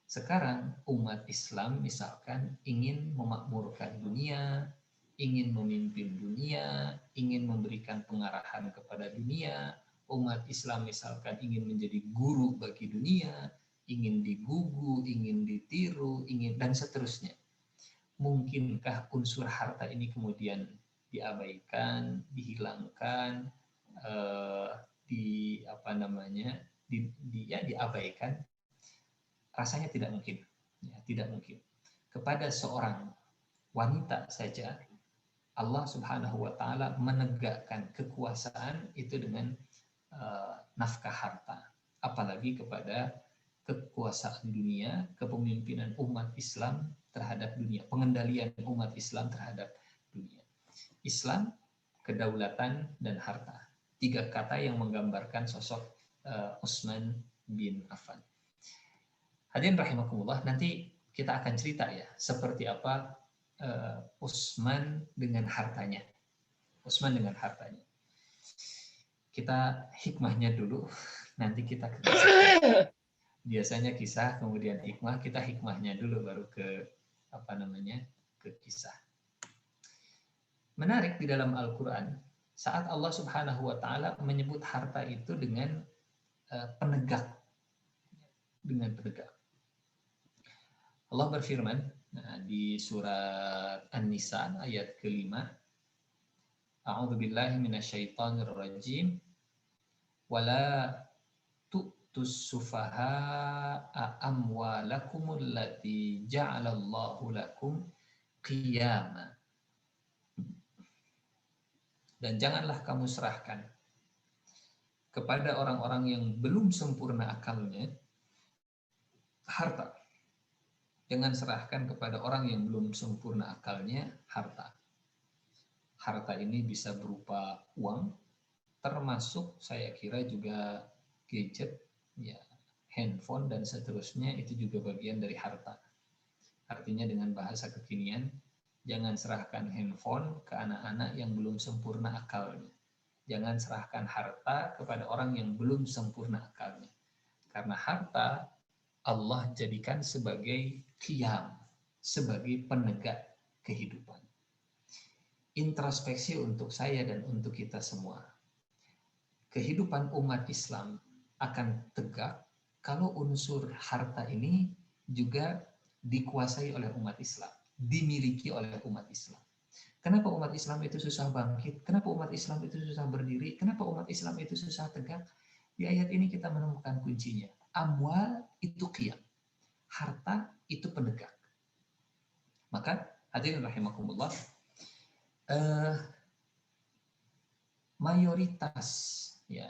Sekarang umat Islam misalkan ingin memakmurkan dunia, ingin memimpin dunia, ingin memberikan pengarahan kepada dunia. Umat Islam misalkan ingin menjadi guru bagi dunia, ingin digugu, ingin ditiru, ingin dan seterusnya. Mungkinkah unsur harta ini kemudian diabaikan, dihilangkan, diabaikan? Rasanya tidak mungkin. Ya, tidak mungkin. Kepada seorang wanita saja, Allah Subhanahu wa taala menegakkan kekuasaan itu dengan nafkah harta, apalagi kepada kekuasaan dunia, kepemimpinan umat Islam terhadap dunia, pengendalian umat Islam terhadap dunia. Islam, kedaulatan, dan harta. 3 kata yang menggambarkan sosok Utsman bin Affan. Hadirin rahimakumullah, nanti kita akan cerita ya seperti apa Utsman dengan hartanya. Utsman dengan hartanya. Kita hikmahnya dulu, nanti kita ke kisah. Biasanya kisah, kemudian hikmah, kita hikmahnya dulu baru ke ke kisah. Menarik di dalam Al-Quran, saat Allah Subhanahu wa taala menyebut harta itu dengan penegak. Dengan penegak. Allah berfirman di surat An-Nisa ayat ke-5, A'udzubillahi minasyaitonirrajim. Wala tu'tus sufaha'a amwalakumul lati ja'alallahu lakum qiyama. Dan janganlah kamu serahkan kepada orang-orang yang belum sempurna akalnya harta. Jangan serahkan kepada orang yang belum sempurna akalnya harta. Harta ini bisa berupa uang, termasuk saya kira juga gadget, ya, handphone dan seterusnya, itu juga bagian dari harta. Artinya dengan bahasa kekinian, jangan serahkan handphone ke anak-anak yang belum sempurna akalnya. Jangan serahkan harta kepada orang yang belum sempurna akalnya. Karena harta Allah jadikan sebagai qiyam, sebagai penegak kehidupan. Introspeksi untuk saya dan untuk kita semua. Kehidupan umat Islam akan tegak kalau unsur harta ini juga dikuasai oleh umat Islam, dimiliki oleh umat Islam. Kenapa umat Islam itu susah bangkit? Kenapa umat Islam itu susah berdiri? Kenapa umat Islam itu susah tegak? Di ayat ini kita menemukan kuncinya. Amwal itu qiyam. Harta itu penegak. Maka hadirin rahimakumullah, mayoritas, ya,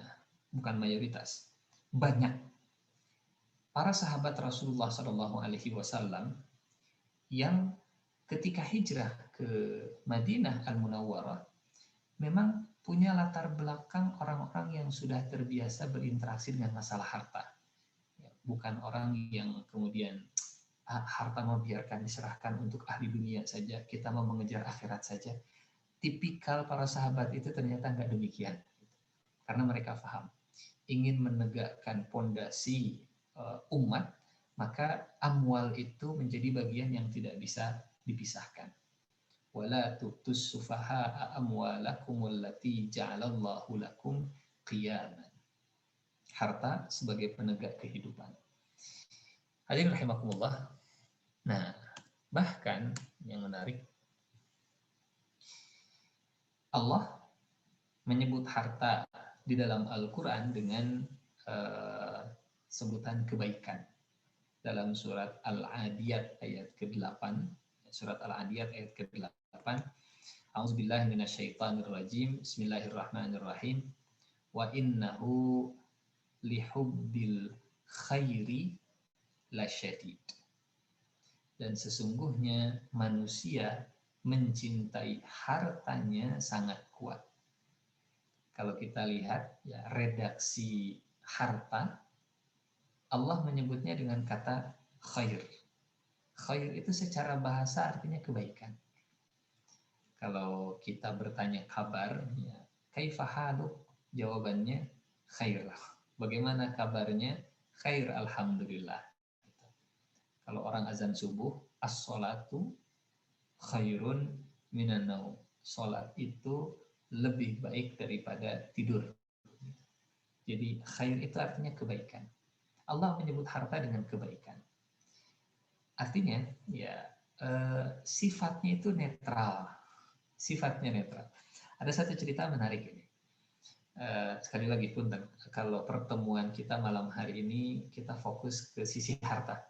bukan mayoritas, banyak para sahabat Rasulullah Shallallahu Alaihi Wasallam yang ketika hijrah ke Madinah Al-Munawwarah memang punya latar belakang orang-orang yang sudah terbiasa berinteraksi dengan masalah harta. Bukan orang yang kemudian harta mau biarkan diserahkan untuk ahli dunia saja, kita mau mengejar akhirat saja. Tipikal para sahabat itu ternyata nggak demikian. Karena mereka paham ingin menegakkan pondasi umat, maka amwal itu menjadi bagian yang tidak bisa dipisahkan. Wala tu'tus sufaha'a amwalakum allati ja'alallahu lakum qiyaman. Harta sebagai penegak kehidupan. Hadirin rahimakumullah. Nah, bahkan yang menarik, Allah menyebut harta di dalam Al-Quran dengan sebutan kebaikan. Dalam surat Al-Adiyat ayat ke-8, surat Al-Adiyat ayat ke-8, A'udzubillahi minasyaitonirrajim, Bismillahirrahmanirrahim, wa innahu lihubbil khairi lasyadid. Dan sesungguhnya manusia mencintai hartanya sangat kuat. Kalau kita lihat ya redaksi harta, Allah menyebutnya dengan kata khair. Khair itu secara bahasa artinya kebaikan. Kalau kita bertanya kabar, ya, kaifa haluk? Jawabannya khair. Bagaimana kabarnya? Khair, alhamdulillah. Kalau orang azan subuh, as-sholatu khairun minan naum. Salat itu lebih baik daripada tidur. Jadi khair itu artinya kebaikan. Allah menyebut harta dengan kebaikan. Artinya ya sifatnya itu netral. Sifatnya netral. Ada satu cerita menarik ini. Sekali lagi pun kalau pertemuan kita malam hari ini kita fokus ke sisi harta.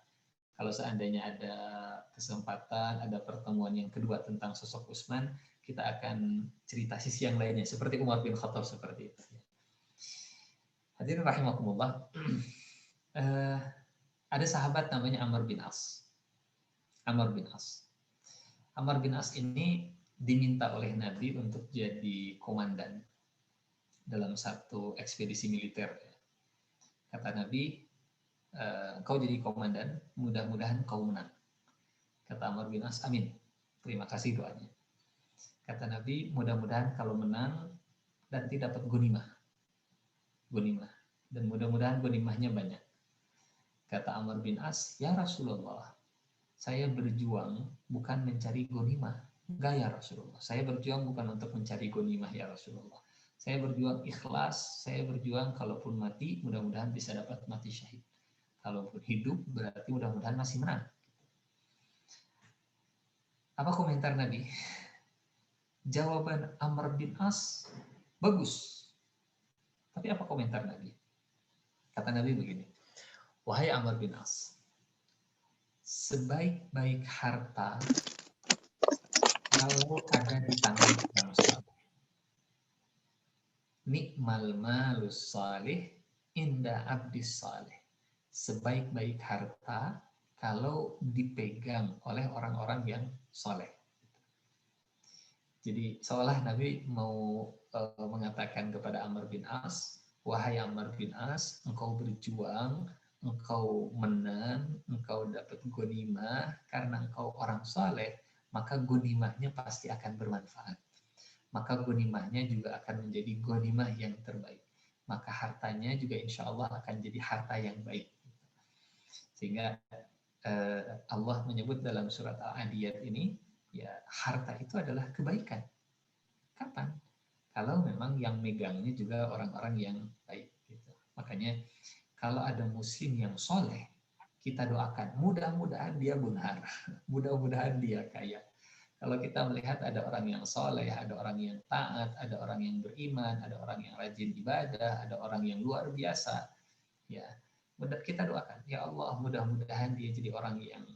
Kalau seandainya ada kesempatan, ada pertemuan yang kedua tentang sosok Utsman, kita akan cerita sisi yang lainnya, seperti Umar bin Khattab seperti itu. Hadirin rahimakumullah, ada sahabat namanya Amr bin As. Amr bin As. Amr bin As ini diminta oleh Nabi untuk jadi komandan dalam satu ekspedisi militer. Kata Nabi, kau jadi komandan, mudah-mudahan kau menang. Kata Amr bin As, amin. Terima kasih doanya. Kata Nabi, mudah-mudahan kalau menang nanti dapat gonimah. Dan mudah-mudahan gonimahnya banyak. Kata Amr bin As, ya Rasulullah, saya berjuang bukan mencari gonimah. Enggak ya Rasulullah, saya berjuang bukan untuk mencari gonimah ya Rasulullah. Saya berjuang ikhlas, saya berjuang kalaupun mati, mudah-mudahan bisa dapat mati syahid. Kalaupun hidup, berarti mudah-mudahan masih menang. Apa komentar Nabi? Jawaban Amr bin As bagus. Tapi apa komentar Nabi? Kata Nabi begini, wahai Amr bin As, sebaik-baik harta kalau ada di tangan orang saleh. Nikmal malus salih inda abdis salih. Sebaik-baik harta kalau dipegang oleh orang-orang yang soleh. Jadi seolah Nabi mau mengatakan kepada Amr bin As, wahai Amr bin As, engkau berjuang, engkau menang, engkau dapat gonimah karena engkau orang soleh, maka gonimahnya pasti akan bermanfaat. Maka gonimahnya juga akan menjadi gonimah yang terbaik. Maka hartanya juga insya Allah akan jadi harta yang baik. Sehingga Allah menyebut dalam surat Al-Adiyat ini, ya harta itu adalah kebaikan. Kapan? Kalau memang yang megangnya juga orang-orang yang baik. Gitu. Makanya kalau ada muslim yang soleh, kita doakan mudah-mudahan dia benar, mudah-mudahan dia kaya. Kalau kita melihat ada orang yang soleh, ada orang yang taat, ada orang yang beriman, ada orang yang rajin ibadah, ada orang yang luar biasa, ya kita doakan, ya Allah mudah-mudahan dia jadi orang yang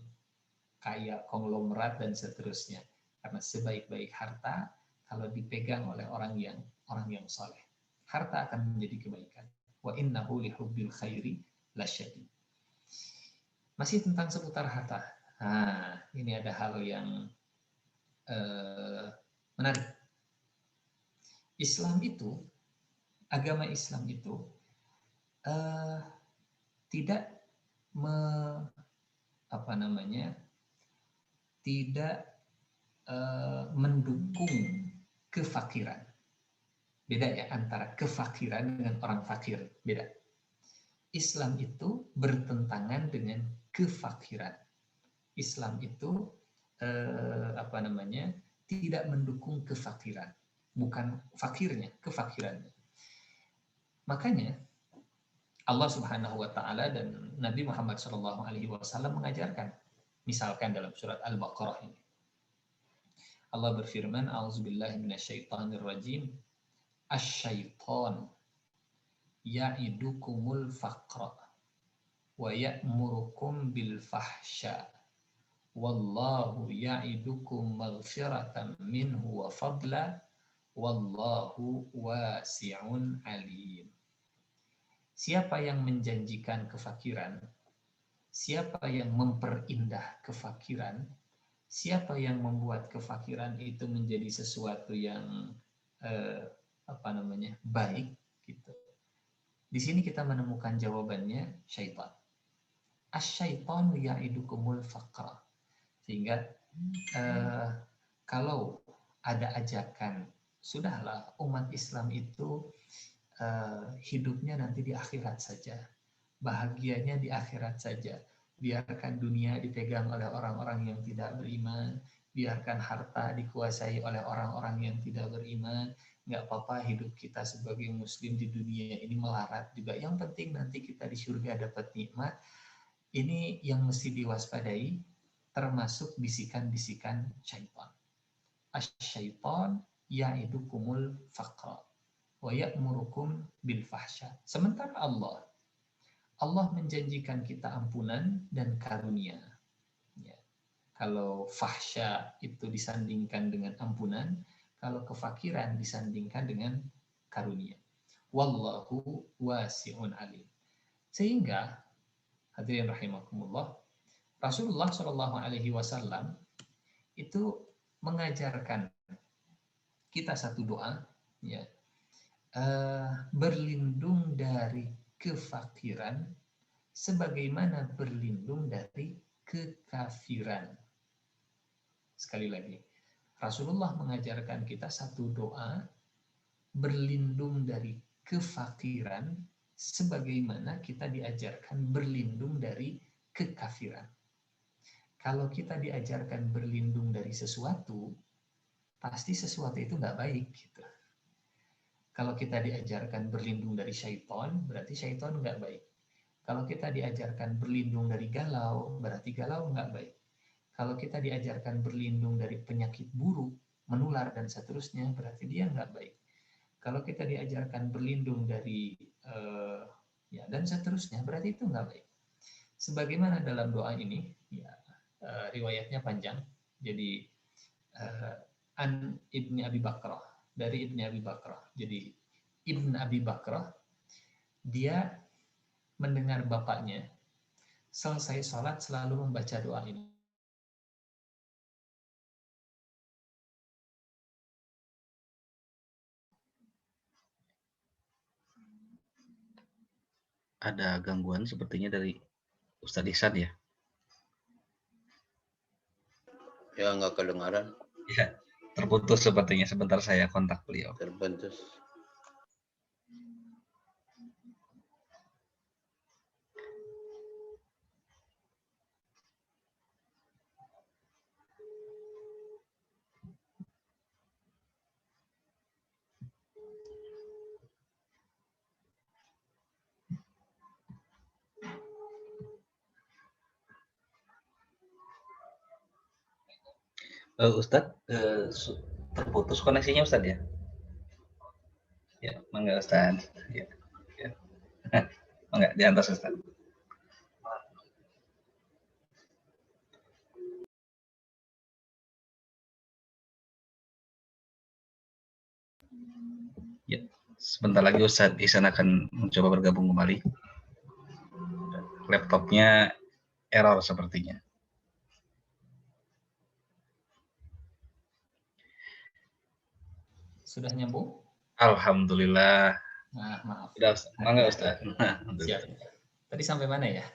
kaya, konglomerat dan seterusnya. Karena sebaik-baik harta kalau dipegang oleh orang yang soleh, harta akan menjadi kebaikan. Wa innahu lihubbil khairi lasyadid. Masih tentang seputar harta. Nah, ini ada hal yang menarik. Islam itu, agama Islam itu tidak tidak mendukung kefakiran. Beda ya antara kefakiran dengan orang fakir, beda. Islam itu bertentangan dengan kefakiran. Islam itu tidak mendukung kefakiran, bukan fakirnya, kefakirannya. Makanya Allah Subhanahu wa taala dan Nabi Muhammad SAW mengajarkan, misalkan dalam surat Al-Baqarah ini. Allah berfirman, "A'udzubillahi minasyaitonirrajim. Asy-syaiton ya'idukumul faqra wa ya'murukum bil fahsya. Wallahu ya'idukum maghfiratan minhu wa fadla. Wallahu wasi'un alim." Siapa yang menjanjikan kefakiran, siapa yang memperindah kefakiran, siapa yang membuat kefakiran itu menjadi sesuatu yang baik gitu. Di sini kita menemukan jawabannya syaitan. Asy-syaitanu ya'idukumul faqra. Sehingga kalau ada ajakan, sudahlah umat Islam itu hidupnya nanti di akhirat saja, bahagianya di akhirat saja, biarkan dunia dipegang oleh orang-orang yang tidak beriman, biarkan harta dikuasai oleh orang-orang yang tidak beriman, nggak apa-apa hidup kita sebagai muslim di dunia ini melarat juga, yang penting nanti kita di surga dapat nikmat. Ini yang mesti diwaspadai, termasuk bisikan-bisikan syaitan. Asy-syaitan ya'idukumul faqra wa ya'murukum bil fahsya. Sementara Allah menjanjikan kita ampunan dan karunia. Ya. Kalau fahsya itu disandingkan dengan ampunan, kalau kefakiran disandingkan dengan karunia. Wallahu wasi'un alim. Sehingga hadirin rahimakumullah, Rasulullah SAW itu mengajarkan kita satu doa, ya, berlindung dari kefakiran sebagaimana berlindung dari kekafiran. Sekali lagi, Rasulullah mengajarkan kita satu doa, berlindung dari kefakiran sebagaimana kita diajarkan berlindung dari kekafiran. Kalau kita diajarkan berlindung dari sesuatu, pasti sesuatu itu nggak baik gitu. Kalau kita diajarkan berlindung dari syaitan, berarti syaitan nggak baik. Kalau kita diajarkan berlindung dari galau, berarti galau nggak baik. Kalau kita diajarkan berlindung dari penyakit buruk, menular dan seterusnya, berarti dia nggak baik. Kalau kita diajarkan berlindung dari dan seterusnya, berarti itu nggak baik. Sebagaimana dalam doa ini, ya, riwayatnya panjang. Jadi an Ibni Abi Bakrah, dari Ibni Abi Bakrah. Jadi Ibn Abi Bakrah, dia mendengar bapaknya selesai sholat selalu membaca doa ini. Ada gangguan sepertinya dari Ustadz Ihsan ya? Ya, nggak kedengaran. Ya, terputus sepertinya. Sebentar saya kontak beliau. Terputus. Ustadz, terputus koneksinya Ustadz ya? Ya, mangga Ustadz. Ya, ya. Mangga, di atas Ustadz. Ya, sebentar lagi Ustadz Ihsan akan mencoba bergabung kembali. Laptopnya error sepertinya. Sudah nyambung? Alhamdulillah. Nah, maaf. Sudah, mangga Ustadz. Siap. Tadi sampai mana ya?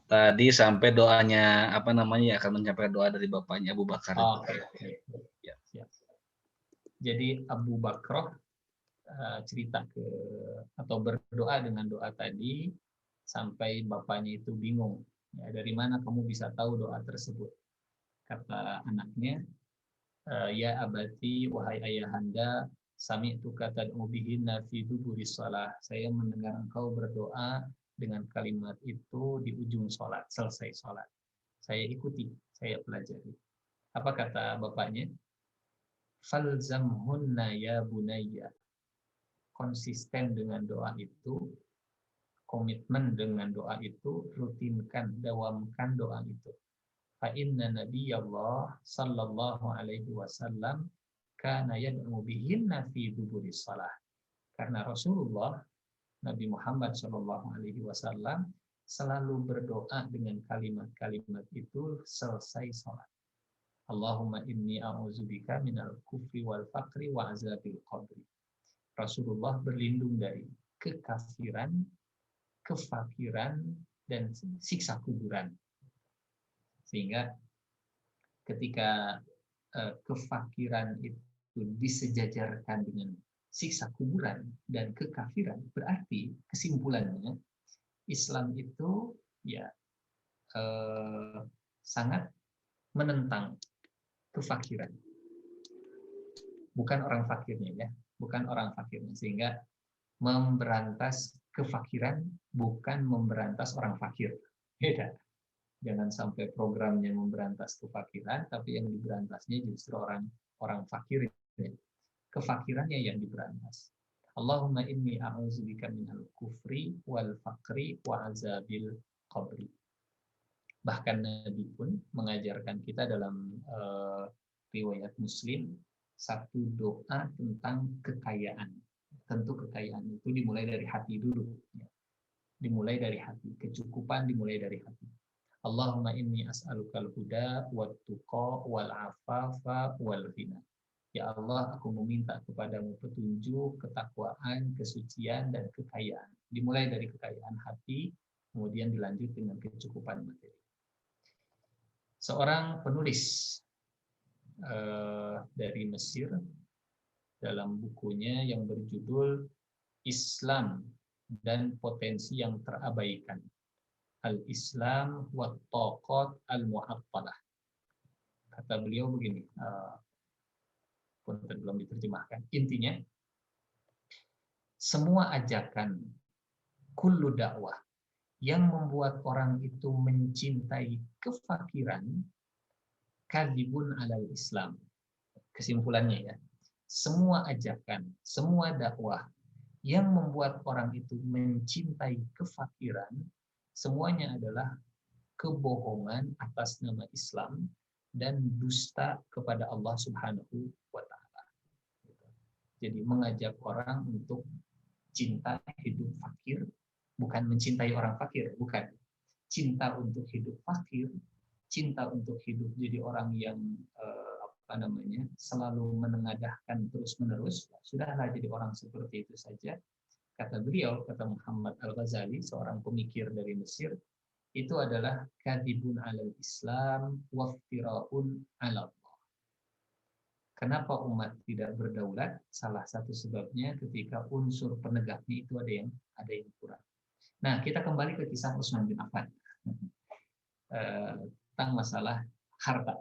Tadi sampai doanya akan mencapai doa dari bapaknya Abu Bakar. Oke. Ya. Siap. Jadi Abu Bakrah cerita atau berdoa dengan doa tadi sampai bapaknya itu bingung. Ya, dari mana kamu bisa tahu doa tersebut? Kata anaknya, ya abati, wahai ayahanda, sami'tu tad'u bihinna fi duburis shalah. Saya mendengar engkau berdoa dengan kalimat itu di ujung sholat, selesai sholat. Saya ikuti, saya pelajari. Apa kata bapaknya? Falzamhunna ya bunayya. Konsisten dengan doa itu, komitmen dengan doa itu, rutinkan, dawamkan doa itu. Fa inna nabiyallah sallallahu alaihi wasallam kana yad'u bihinna fi duburis shalah. Karena Rasulullah Nabi Muhammad sallallahu alaihi wasallam selalu berdoa dengan kalimat-kalimat itu selesai salat. Allahumma inni a'udzubika minal kufri wal faqri wa azabil qabri. Rasulullah berlindung dari kekafiran, kefakiran, dan siksa kuburan. Sehingga ketika kefakiran itu disejajarkan dengan siksa kuburan dan kekafiran, berarti kesimpulannya Islam itu ya sangat menentang kefakiran. Bukan orang fakirnya ya, bukan orang fakirnya. Sehingga memberantas kefakiran bukan memberantas orang fakir. Beda. Jangan sampai programnya memberantas kefakiran, tapi yang diberantasnya justru orang fakir. Kefakirannya yang diberantas. Allahumma inni a'udzubika minal kufri wal faqri wa azabil qabri. Bahkan Nabi pun mengajarkan kita dalam riwayat Muslim satu doa tentang kekayaan. Tentu kekayaan itu dimulai dari hati dulu. Dimulai dari hati. Kecukupan dimulai dari hati. Allahumma inni as'alukal huda wat tuqa wal afafa wal ghina. Ya Allah, aku meminta kepadamu petunjuk, ketakwaan, kesucian, dan kekayaan. Dimulai dari kekayaan hati, kemudian dilanjut dengan kecukupan materi. Seorang penulis dari Mesir, dalam bukunya yang berjudul Islam dan Potensi yang Terabaikan, Al-Islam wa Taqat Al-Mu'attalah. Kata beliau begini, pun belum diterjemahkan. Intinya, semua ajakan, kullu dakwah, yang membuat orang itu mencintai kefakiran, kadhibun alal Islam. Kesimpulannya ya, semua ajakan, semua dakwah yang membuat orang itu mencintai kefakiran, semuanya adalah kebohongan atas nama Islam dan dusta kepada Allah Subhanahu wa Ta'ala. Jadi mengajak orang untuk cinta hidup fakir, bukan mencintai orang fakir, bukan. Cinta untuk hidup fakir, cinta untuk hidup jadi orang yang selalu menengadahkan terus-menerus, sudahlah jadi orang seperti itu saja. Kata beliau, kata Muhammad Al-Ghazali, seorang pemikir dari Mesir, itu adalah kadhibun alal Islam waftira'un ala Allah. Kenapa umat tidak berdaulat? Salah satu sebabnya ketika unsur penegaknya itu ada yang kurang. Nah, kita kembali ke kisah Utsman bin Affan tentang masalah harta,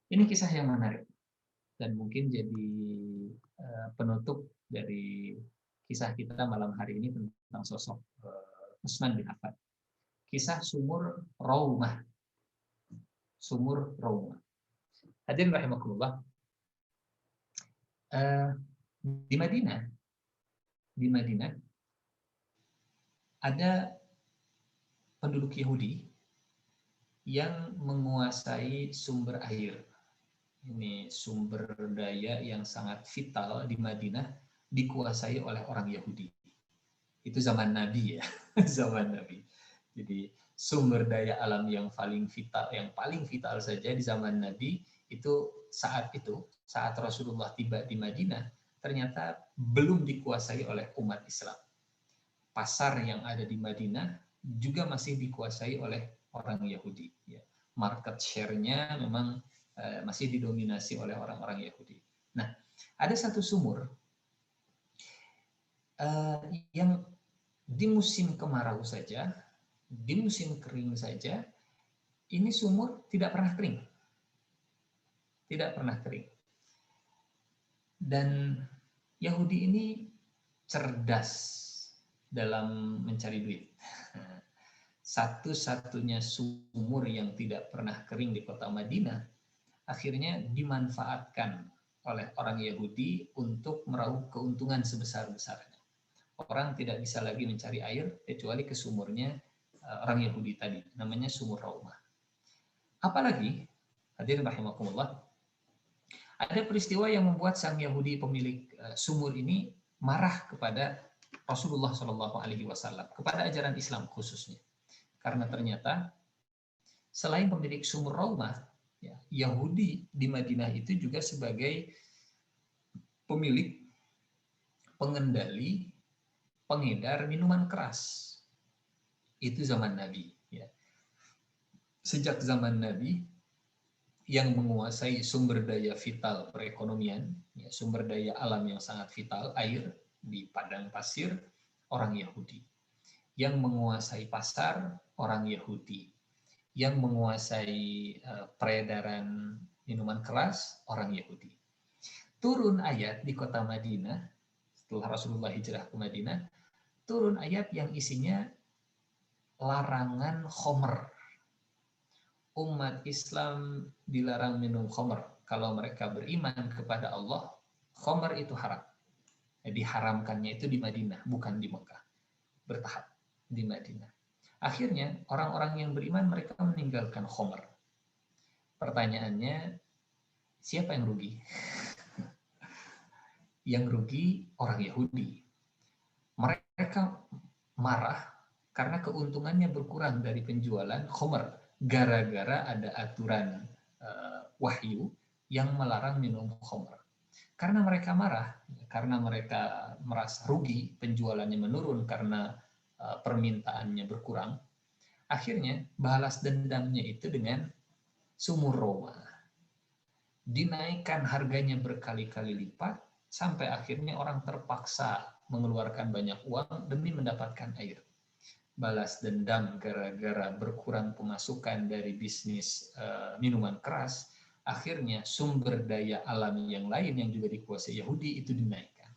Ini kisah yang menarik dan mungkin jadi penutup dari kisah kita malam hari ini tentang sosok Utsman bin Affan. Kisah sumur Raumah. Sumur Raumah. Hadirin rahimakumullah. Di Madinah ada penduduk Yahudi yang menguasai sumber air. Ini sumber daya yang sangat vital di Madinah dikuasai oleh orang Yahudi. Itu zaman Nabi ya, zaman Nabi. Jadi sumber daya alam yang paling vital saja di zaman Nabi itu saat Rasulullah tiba di Madinah ternyata belum dikuasai oleh umat Islam. Pasar yang ada di Madinah juga masih dikuasai oleh orang Yahudi. Market share-nya memang masih didominasi oleh orang-orang Yahudi. Nah, Ada satu sumur yang di musim kemarau saja, di musim kering saja, ini sumur tidak pernah kering. Tidak pernah kering. Dan Yahudi ini cerdas dalam mencari duit. Satu-satunya sumur yang tidak pernah kering di kota Madinah akhirnya dimanfaatkan oleh orang Yahudi untuk meraup keuntungan sebesar-besarnya. Orang tidak bisa lagi mencari air kecuali ke sumurnya orang Yahudi tadi, namanya sumur Raumah. Apalagi, hadirin rahimakumullah, ada peristiwa yang membuat sang Yahudi pemilik sumur ini marah kepada Rasulullah Shallallahu Alaihi Wasallam, kepada ajaran Islam khususnya, karena ternyata selain pemilik sumur Raumah, ya, Yahudi di Madinah itu juga sebagai pemilik, pengendali, pengedar minuman keras. Itu zaman Nabi. Ya. Sejak zaman Nabi, yang menguasai sumber daya vital perekonomian, ya, sumber daya alam yang sangat vital, air di padang pasir, orang Yahudi. Yang menguasai pasar, orang Yahudi. Yang menguasai peredaran minuman keras, orang Yahudi. Turun ayat di kota Madinah, setelah Rasulullah hijrah ke Madinah, turun ayat yang isinya larangan khomer. Umat Islam dilarang minum khomer. Kalau mereka beriman kepada Allah, khomer itu haram. Diharamkannya itu di Madinah, bukan di Mekah. Bertahap di Madinah. Akhirnya orang-orang yang beriman mereka meninggalkan khomer. Pertanyaannya, siapa yang rugi? Yang rugi orang Yahudi. Mereka marah karena keuntungannya berkurang dari penjualan khomer gara-gara ada aturan wahyu yang melarang minum khomer. Karena mereka marah, karena mereka merasa rugi, penjualannya menurun karena permintaannya berkurang, akhirnya balas dendamnya itu dengan sumur Roma. Dinaikkan harganya berkali-kali lipat, sampai akhirnya orang terpaksa mengeluarkan banyak uang demi mendapatkan air. Balas dendam gara-gara berkurang pemasukan dari bisnis minuman keras, akhirnya sumber daya alam yang lain yang juga dikuasai Yahudi itu dinaikkan.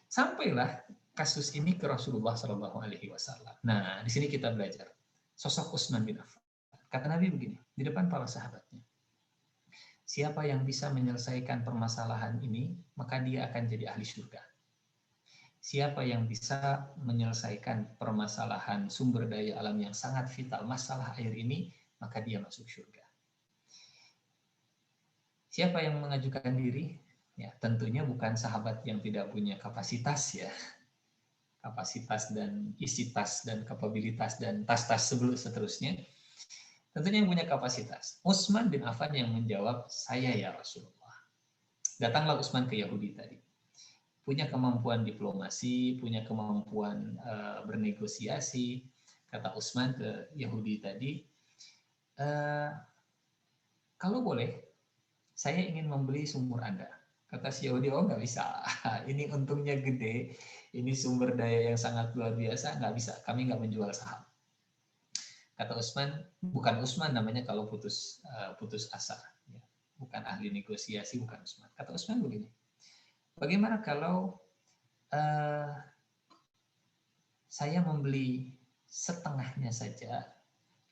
Sampailah kasus ini ke Rasulullah Shallallahu Alaihi Wasallam. Nah, di sini kita belajar sosok Utsman bin Affan. Kata Nabi begini di depan para sahabatnya, siapa yang bisa menyelesaikan permasalahan ini, maka dia akan jadi ahli surga. Siapa yang bisa menyelesaikan permasalahan sumber daya alam yang sangat vital, masalah air ini, maka dia masuk surga. Siapa yang mengajukan diri? Ya, tentunya bukan sahabat yang tidak punya kapasitas ya. Kapasitas dan isi tas dan kapabilitas dan tas-tas seterusnya. Tentunya yang punya kapasitas. Utsman bin Affan yang menjawab, saya ya Rasulullah. Datanglah Utsman ke Yahudi tadi. Punya kemampuan diplomasi, punya kemampuan bernegosiasi. Kata Utsman ke Yahudi tadi, kalau boleh, saya ingin membeli sumur Anda. Kata si Yahudi, oh nggak bisa, ini untungnya gede, ini sumber daya yang sangat luar biasa, nggak bisa, kami nggak menjual saham. Kata Utsman, bukan Utsman namanya kalau putus asa, ya. Bukan ahli negosiasi, bukan Utsman. Kata Utsman begini, bagaimana kalau saya membeli setengahnya saja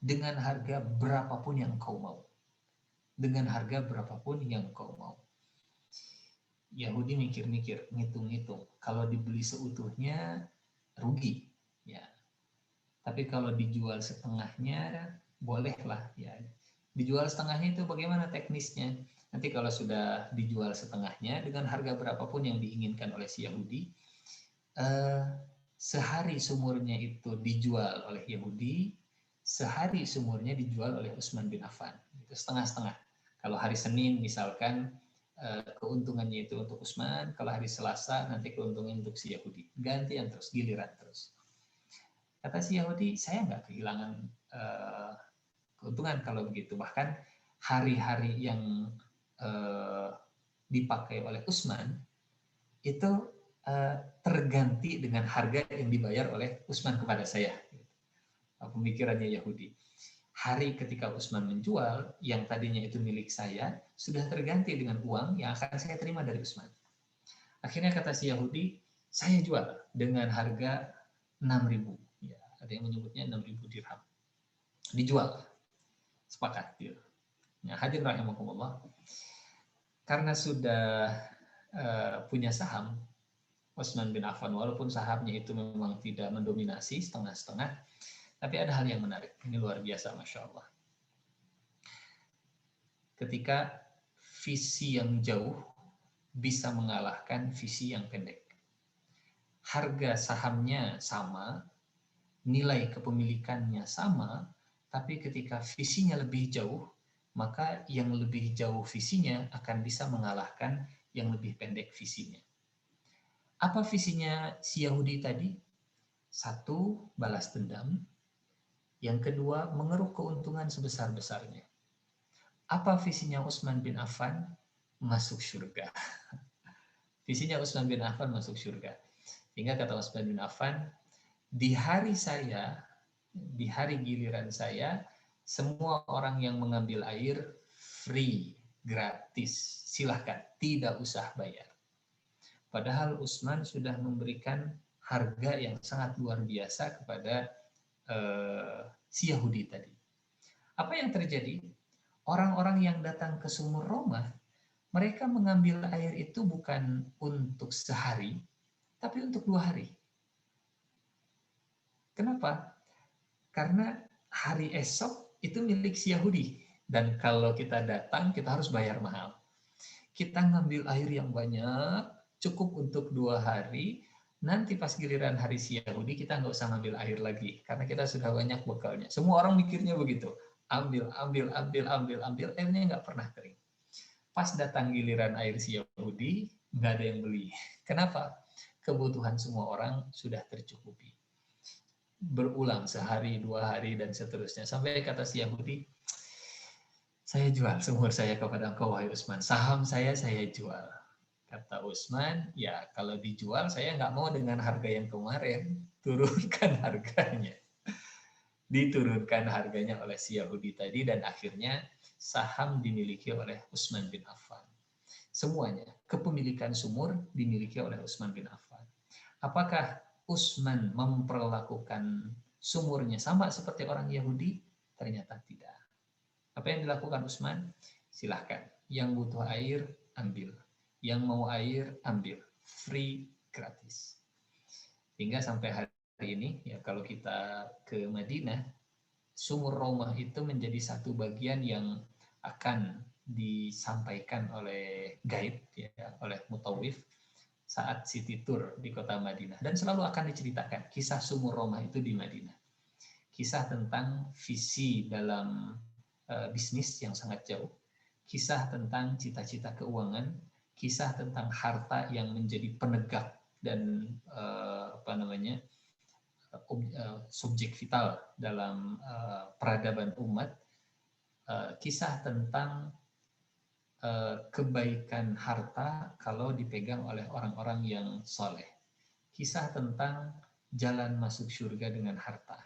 dengan harga berapapun yang kau mau. Dengan harga berapapun yang kau mau. Yahudi mikir-mikir, ngitung-ngitung. Kalau dibeli seutuhnya, rugi. Ya. Tapi kalau dijual setengahnya, bolehlah. Ya. Dijual setengahnya itu bagaimana teknisnya? Nanti kalau sudah dijual setengahnya, dengan harga berapapun yang diinginkan oleh si Yahudi, sehari sumurnya itu dijual oleh Yahudi, sehari sumurnya dijual oleh Utsman bin Affan. Itu setengah-setengah. Kalau hari Senin misalkan keuntungannya itu untuk Utsman, kalau hari Selasa nanti keuntungan untuk si Yahudi. Gantian terus, giliran terus. Kata si Yahudi, saya nggak kehilangan keuntungan kalau begitu. Bahkan hari-hari yang dipakai oleh Utsman itu terganti dengan harga yang dibayar oleh Utsman kepada saya. Pemikirannya Yahudi. Hari ketika Utsman menjual, yang tadinya itu milik saya, sudah terganti dengan uang yang akan saya terima dari Utsman. Akhirnya kata si Yahudi, saya jual dengan harga 6.000. Ya, ada yang menyebutnya 6.000 dirham. Dijual. Sepakat. Ya, hadirin rahimakumullah. Karena sudah punya saham, Utsman bin Affan, walaupun sahamnya itu memang tidak mendominasi, setengah-setengah, tapi ada hal yang menarik. Ini luar biasa, Masya Allah. Ketika visi yang jauh bisa mengalahkan visi yang pendek. Harga sahamnya sama, nilai kepemilikannya sama, tapi ketika visinya lebih jauh, maka yang lebih jauh visinya akan bisa mengalahkan yang lebih pendek visinya. Apa visinya si Yahudi tadi? Satu, balas dendam. Yang kedua, mengeruk keuntungan sebesar-besarnya. Apa visinya Utsman bin Affan? Masuk surga. Visinya Utsman bin Affan masuk surga. Hingga kata Utsman bin Affan, di hari saya, di hari giliran saya, semua orang yang mengambil air free, gratis, silahkan, tidak usah bayar. Padahal Utsman sudah memberikan harga yang sangat luar biasa kepada si Yahudi tadi. Apa yang terjadi? Orang-orang yang datang ke sumur Roma, mereka mengambil air itu bukan untuk sehari, tapi untuk 2 hari. Kenapa? Karena hari esok itu milik si Yahudi. Dan kalau kita datang, kita harus bayar mahal. Kita ngambil air yang banyak, cukup untuk 2 hari, nanti pas giliran hari si Yahudi, kita nggak usah ngambil air lagi. Karena kita sudah banyak bekalnya. Semua orang mikirnya begitu. Ambil, airnya nggak pernah kering. Pas datang giliran air si Yahudi, nggak ada yang beli. Kenapa? Kebutuhan semua orang sudah tercukupi. Berulang sehari, 2 hari, dan seterusnya. Sampai kata si Yahudi, saya jual sumur saya kepada engkau, wahai Utsman. Saham saya jual. Kata Utsman, ya kalau dijual saya nggak mau dengan harga yang kemarin. Turunkan harganya. Diturunkan harganya oleh si Yahudi tadi, dan akhirnya saham dimiliki oleh Utsman bin Affan. Semuanya, kepemilikan sumur dimiliki oleh Utsman bin Affan. Apakah Utsman memperlakukan sumurnya sama seperti orang Yahudi? Ternyata tidak. Apa yang dilakukan Utsman? Silahkan. Yang butuh air, ambil. Yang mau air, ambil. Free, gratis. Hingga sampai hari ini, ya kalau kita ke Madinah, sumur Roma itu menjadi satu bagian yang akan disampaikan oleh guide, ya, oleh mutawif saat city tour di kota Madinah. Dan selalu akan diceritakan kisah sumur Roma itu di Madinah. Kisah tentang visi dalam bisnis yang sangat jauh, kisah tentang cita-cita keuangan, kisah tentang harta yang menjadi penegak dan subjek vital dalam peradaban umat, kisah tentang kebaikan harta kalau dipegang oleh orang-orang yang soleh, kisah tentang jalan masuk surga dengan harta,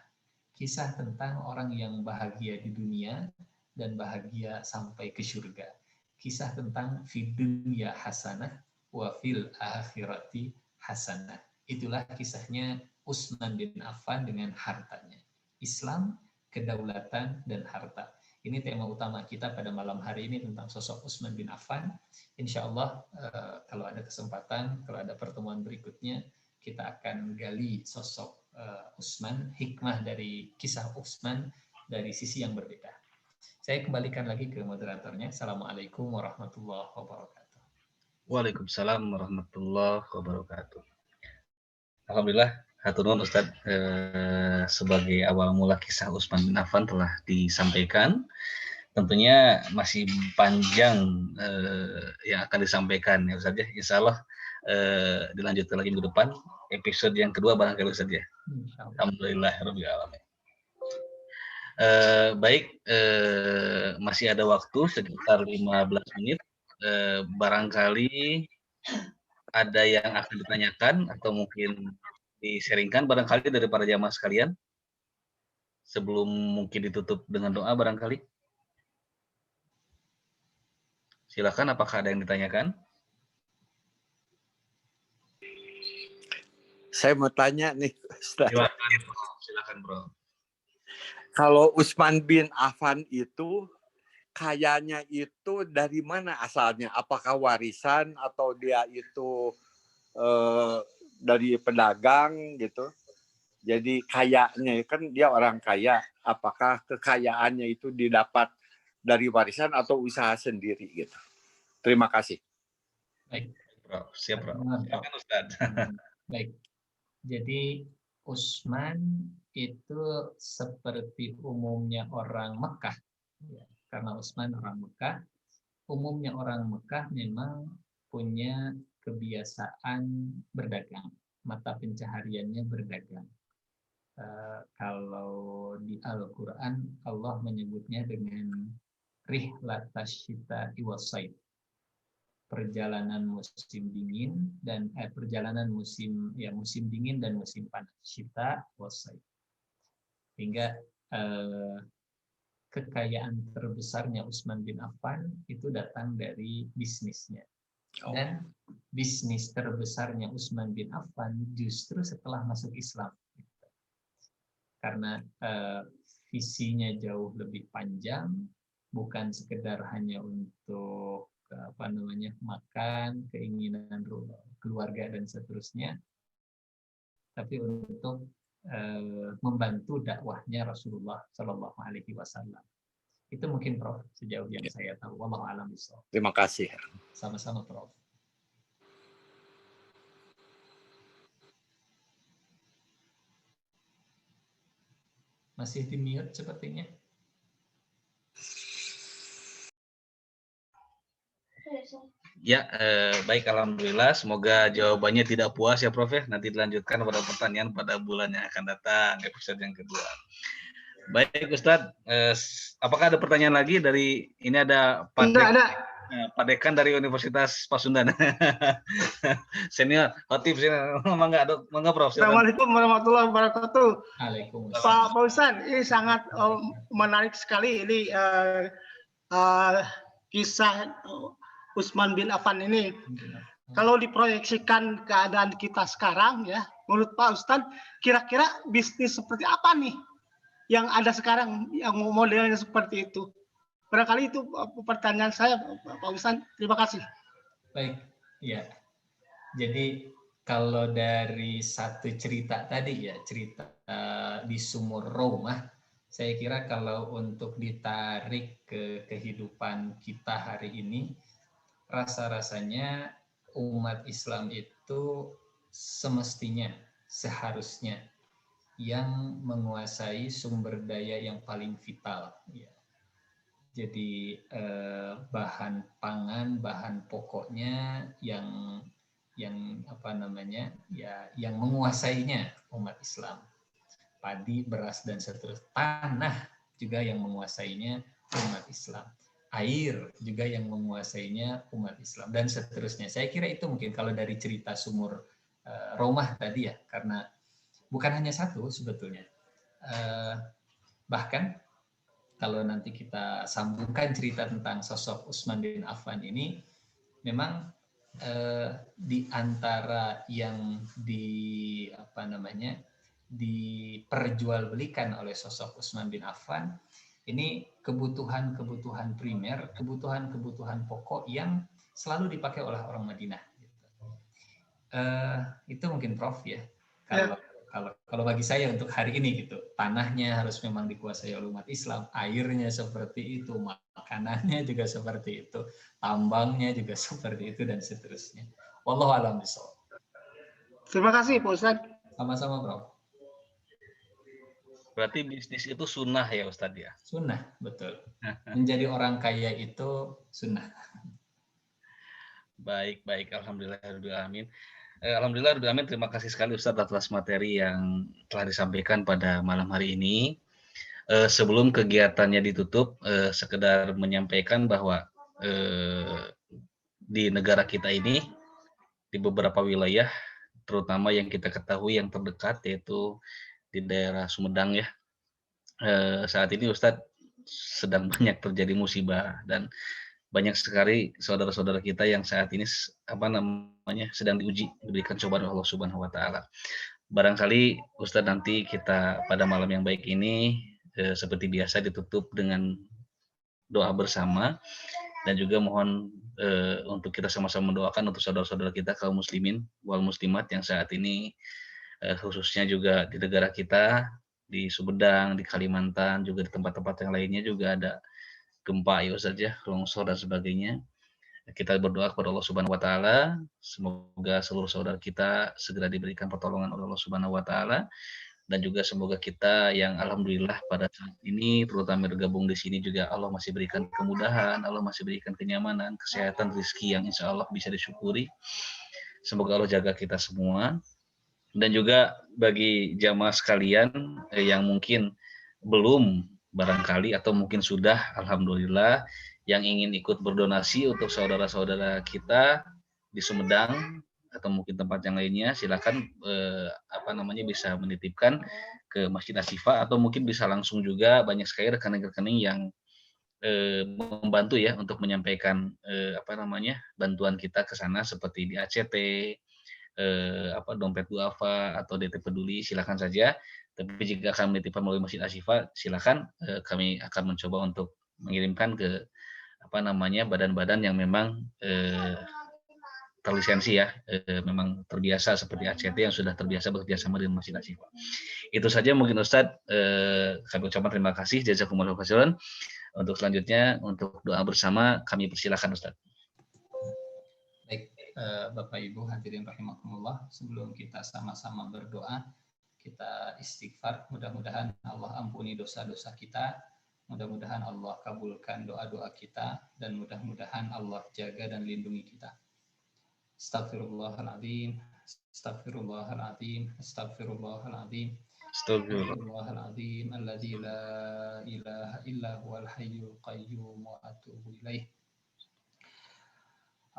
kisah tentang orang yang bahagia di dunia dan bahagia sampai ke surga, kisah tentang fid dunya hasanah wa fil akhirati hasanah. Itulah kisahnya Utsman bin Affan dengan hartanya. Islam, kedaulatan, dan harta. Ini tema utama kita pada malam hari ini tentang sosok Utsman bin Affan. Insya Allah kalau ada kesempatan, kalau ada pertemuan berikutnya, kita akan gali sosok Utsman, hikmah dari kisah Utsman dari sisi yang berbeda. Saya kembalikan lagi ke moderatornya. Assalamualaikum warahmatullahi wabarakatuh. Waalaikumsalam warahmatullahi wabarakatuh. Alhamdulillah, hatur nuhun Ustadz, sebagai awal mula kisah Utsman bin Affan telah disampaikan. Tentunya masih panjang yang akan disampaikan ya Ustadz ya. Insya Allah dilanjutkan lagi minggu depan, episode yang kedua barangkali Ustadz ya. Alhamdulillah rabbil alamin. Baik, masih ada waktu sekitar 15 menit. barangkali ada yang akan ditanyakan atau mungkin di-sharingkan barangkali dari para jamaah sekalian sebelum mungkin ditutup dengan doa barangkali. Silakan, apakah ada yang ditanyakan? Saya mau tanya nih, Ustaz. Silakan bro. Kalau Utsman bin Affan itu kayanya itu dari mana asalnya? Apakah warisan atau dia itu dari pedagang gitu? Jadi kayanya kan dia orang kaya. Apakah kekayaannya itu didapat dari warisan atau usaha sendiri gitu? Terima kasih. Baik. Bro, siap bro. Mantap. Silakan Ustaz. Baik. Jadi Utsman itu seperti umumnya orang Mekah, ya, karena Utsman orang Mekah. Umumnya orang Mekah memang punya kebiasaan berdagang, mata pencahariannya berdagang. Kalau di Al-Quran Allah menyebutnya dengan rihlatash syita'i was-shaith, perjalanan musim dingin dan perjalanan musim dingin dan musim panas, syita was-shaith. Hingga kekayaan terbesarnya Utsman bin Affan itu datang dari bisnisnya. Dan bisnis terbesarnya Utsman bin Affan justru setelah masuk Islam. Karena visinya jauh lebih panjang, bukan sekedar hanya untuk makan, keinginan keluarga dan seterusnya, tapi untuk membantu dakwahnya Rasulullah Shallallahu Alaihi Wasallam. Itu mungkin Prof sejauh yang saya tahu. Wallahu a'lam bishawab. Terima kasih. Sama-sama Prof. Masih di mute sepertinya. Ya, baik, alhamdulillah. Semoga jawabannya tidak puas ya Prof ya. Nanti dilanjutkan pada pertanyaan pada bulan yang akan datang, episode yang kedua. Baik Ustadz, apakah ada pertanyaan lagi dari ini? Ada Pak Dekan dari Universitas Pasundan. Senior, Khotib, mangga Prof. Assalamualaikum warahmatullahi wabarakatuh. Waalaikumsalam. Pak Ustadz, ini sangat menarik sekali ini kisah Utsman bin Affan ini. Kalau diproyeksikan keadaan kita sekarang ya, menurut Pak Ustadz, kira-kira bisnis seperti apa nih yang ada sekarang yang modelnya seperti itu? Barangkali itu pertanyaan saya, Pak Ustadz. Terima kasih. Baik, ya. Jadi kalau dari satu cerita tadi ya, cerita di sumur Romah, saya kira kalau untuk ditarik ke kehidupan kita hari ini, rasa-rasanya umat Islam itu semestinya, seharusnya yang menguasai sumber daya yang paling vital. Ya. Jadi bahan pangan, bahan pokoknya yang yang menguasainya umat Islam. Padi, beras dan seterusnya. Tanah juga yang menguasainya umat Islam. Air juga yang menguasainya umat Islam dan seterusnya. Saya kira itu mungkin kalau dari cerita sumur Romah tadi ya, karena bukan hanya satu sebetulnya. Bahkan kalau nanti kita sambungkan cerita tentang sosok Utsman bin Affan ini, memang di antara yang diperjualbelikan oleh sosok Utsman bin Affan ini kebutuhan primer, kebutuhan pokok yang selalu dipakai oleh orang Madinah. Itu mungkin Prof ya. Kalau bagi saya untuk hari ini gitu, tanahnya harus memang dikuasai oleh umat Islam, airnya seperti itu, makanannya juga seperti itu, tambangnya juga seperti itu dan seterusnya. Wallahu a'lam bishawab. Terima kasih Pak Ustadz. Sama-sama Prof. Berarti bisnis itu sunnah ya Ustadz ya? Sunnah, betul. Menjadi orang kaya itu sunnah. Baik, alhamdulillahirrahmanirrahim. Alhamdulillah, terima kasih sekali Ustadz atas materi yang telah disampaikan pada malam hari ini. Sebelum kegiatannya ditutup, sekedar menyampaikan bahwa di negara kita ini, di beberapa wilayah, terutama yang kita ketahui yang terdekat, yaitu di daerah Sumedang ya. Saat ini Ustadz sedang banyak terjadi musibah dan banyak sekali saudara-saudara kita yang saat ini sedang diuji, diberikan cobaan Allah Subhanahu wa taala. Barangkali Ustadz nanti kita pada malam yang baik ini seperti biasa ditutup dengan doa bersama, dan juga mohon untuk kita sama-sama mendoakan untuk saudara-saudara kita kaum muslimin wal muslimat yang saat ini khususnya juga di negara kita, di Sumedang, di Kalimantan, juga di tempat-tempat yang lainnya juga ada gempa ya Ustaz ya, longsor dan sebagainya. Kita berdoa kepada Allah Subhanahu wa taala, semoga seluruh saudara kita segera diberikan pertolongan oleh Allah Subhanahu wa taala, dan juga semoga kita yang alhamdulillah pada saat ini terutama bergabung di sini juga Allah masih berikan kemudahan, Allah masih berikan kenyamanan, kesehatan, rezeki yang insya Allah bisa disyukuri. Semoga Allah jaga kita semua. Dan juga bagi jamaah sekalian yang mungkin belum barangkali atau mungkin sudah alhamdulillah yang ingin ikut berdonasi untuk saudara-saudara kita di Sumedang atau mungkin tempat yang lainnya, silakan bisa menitipkan ke Masjid Ashifa, atau mungkin bisa langsung juga banyak sekali rekening-rekening yang membantu ya untuk menyampaikan bantuan kita ke sana seperti di ACT, dompet duafa atau DT Peduli, silakan saja. Tapi jika akan menitipkan melalui Masjid Ashifa, silakan, kami akan mencoba untuk mengirimkan ke badan-badan yang memang terlisensi ya, memang terbiasa seperti ACT yang sudah terbiasa bekerja sama dengan Masjid Ashifa. Itu saja mungkin Ustadz, kami ucapkan terima kasih, jazakumullahu khairan. Untuk selanjutnya, untuk doa bersama kami persilakan Ustadz. Baik, Bapak Ibu hadirin rahimakumullah, sebelum kita sama-sama berdoa, kita istighfar, mudah-mudahan Allah ampuni dosa-dosa kita, mudah-mudahan Allah kabulkan doa-doa kita, dan mudah-mudahan Allah jaga dan lindungi kita. Astagfirullahaladzim, astagfirullahaladzim, astagfirullahaladzim, astagfirullahaladzim, alladzi la ilaha illa huwal hayyul qayyum wa atubu ilaih.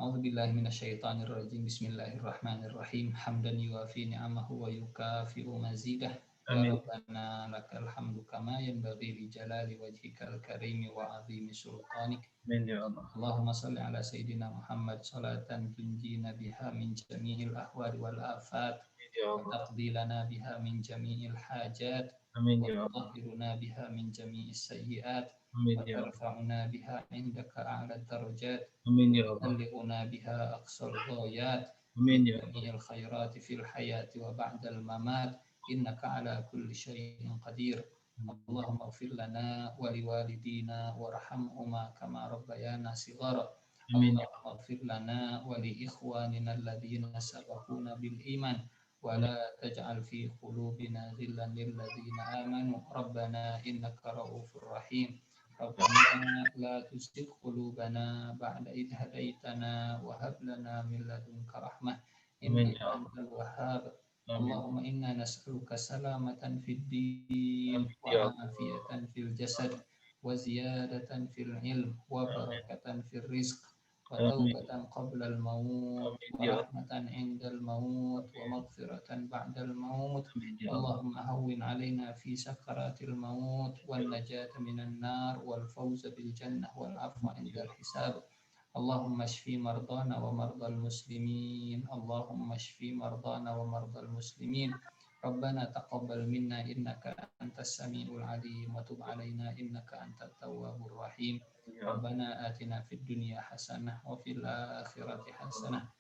A'udzu billahi minasyaitonir rajim. Bismillahirrahmanirrahim. Hamdan yuwafi ni'amahu wa yukafi'u mazidah. Rabbana lakal hamdu kama yanbaghi li jalali wajhikal karimi wa 'azimi sultanik. Amin ya Allah. Allahumma shalli ala sayyidina Muhammad salatan tunjina biha min jami'il ahwali wal afat wa taqdi lana biha min jami'il hajat. Amin ya Allah. Wa tahhiruna biha min jami'is sayyi'at. Amin ya Allah. Wa tarfa'una biha 'indaka a'la darajat. Amin ya Allah. Alliquna biha aqsal ghayat. Amin ya Allah. Jami'il khairati fil hayati wa ba'dal mamat. Innaka ala kulli syai'in qadir. Allahumma ighfir lana wa liwalidina warhamhuma kama rabbayana shighara. Allahumma ighfir lana wa li ikhwanina alladhina sabaquna bil iman wa la taj'al fi qulubina ghillan lil ladzina amanu rabbana innaka ra'ufur rahim. Rabbana la tuzigh qulubana ba'da idh hadaytana wa hab lana min ladunka rahmah innaka antal wahhab. Allahumma inna nas'aluka salamatan fid din wa afiyatan fil jasad wa ziyadatan fil ilm wa barakatan fil rizq wa taubatan qabla al maut wa rahmatan 'inda al maut wa maghfiratan ba'da al maut. Allahumma hawwin 'alaina fi sakaratil maut wan najata minan nar wal fawza bil jannah wal 'afwa 'inda al hisab. Allahumma shfi mardana wa mardal muslimin. Allahumma shfi mardana wa mardal muslimin. Rabbana taqabbal minna innaka antas samiul alim wa tub alaina innaka antat tawwabur rahim. Rabbana atina fid dunya hasanah wa fil akhirati hasanah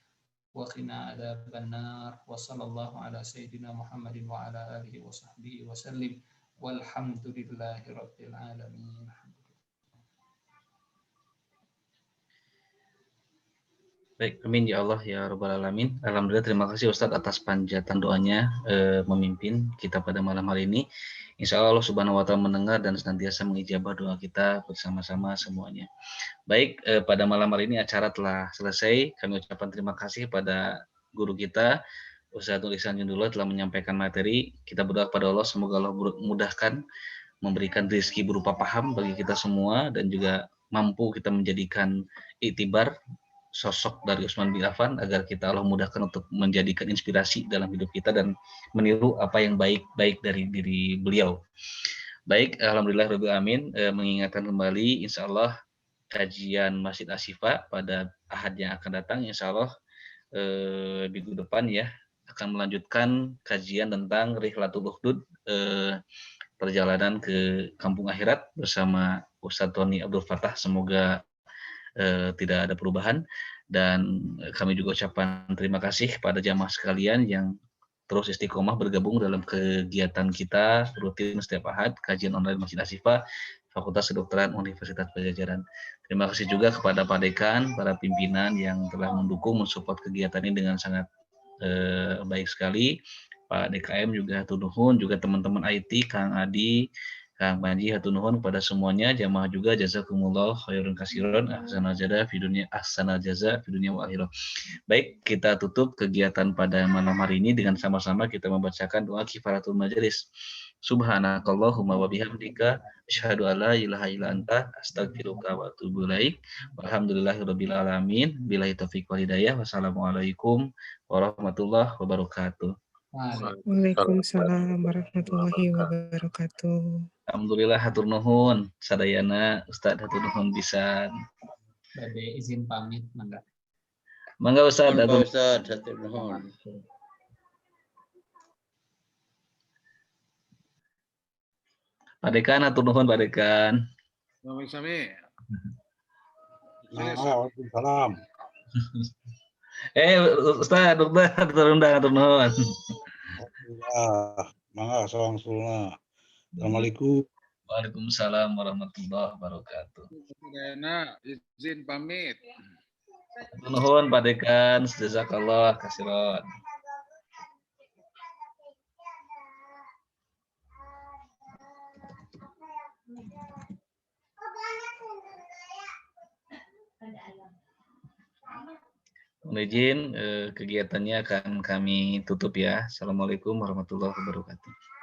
wa qina adzaban nar. Wa sallallahu ala sayyidina Muhammadin wa ala alihi wa sahbihi wa sallim. Walhamdulillahi rabbil alamin. Baik, amin ya Allah ya rabbal alamin. Alhamdulillah, terima kasih Ustadz atas panjatan doanya memimpin kita pada malam hari ini. Insya Allah Subhanahu wa taala mendengar dan senantiasa mengijabah doa kita bersama-sama semuanya. Baik, pada malam hari ini acara telah selesai. Kami ucapkan terima kasih pada guru kita Ustadz Nur Ihsan Jundullah telah menyampaikan materi. Kita berdoa kepada Allah semoga Allah mudahkan, memberikan rezeki berupa paham bagi kita semua, dan juga mampu kita menjadikan iktibar sosok dari Utsman bin Affan agar kita Allah mudahkan untuk menjadikan inspirasi dalam hidup kita dan meniru apa yang baik-baik dari diri beliau. Baik, alhamdulillah rabbil alamin, mengingatkan kembali insya Allah kajian Masjid Asyifa pada Ahad yang akan datang insya Allah minggu depan ya akan melanjutkan kajian tentang Rihlatul Ukhdud, perjalanan ke kampung akhirat bersama Ustadz Tony Abdul Fattah. Semoga tidak ada perubahan, dan kami juga ucapkan terima kasih kepada jamaah sekalian yang terus istiqomah bergabung dalam kegiatan kita rutin setiap Ahad kajian online Masjid Asyifa Fakultas Kedokteran Universitas Pajajaran. Terima kasih juga kepada Pak Dekan, para pimpinan yang telah mendukung, mensupport kegiatan ini dengan sangat baik sekali. Pak DKM juga hatur nuhun, juga teman-teman IT, Kang Adi, Kang Panji, hatur nuhun kepada semuanya. Jamaah juga jazakumullah khairan katsiran, ahsanal jaza fi dunya, ahsanal jaza fi dunya wal akhirah. Baik, kita tutup kegiatan pada malam hari ini dengan sama-sama kita membacakan doa kifaratul majelis. Subhanakallahumma wa bihamdika asyhadu an la ilaha illa anta astaghfiruka wa atubu ilaik. Walhamdulillahirabbil alamin. Billahi taufiq wal hidayah. Wassalamualaikum warahmatullahi wabarakatuh. Waalaikumsalam warahmatullahi wabarakatuh. Alhamdulillah hatur nuhun sadayana Ustaz, hatur nuhun pisan. Bade izin pamit, mangga. Mangga Ustaz, Pak hatur Ustadz, hatur nuhun. Pak Dekan, hatur nuhun Pak Dekan. Waalaikumsalam. Ustaz, dokter, hatur nuhun. Alhamdulillah. Mangga sawang sulna. Assalamualaikum. Waalaikumsalam warahmatullahi wabarakatuh. Dana izin pamit. Hatur nuhun Pak Dekan, jazakallah khairan. Mohon izin kegiatannya akan kami tutup ya. Assalamualaikum warahmatullahi wabarakatuh.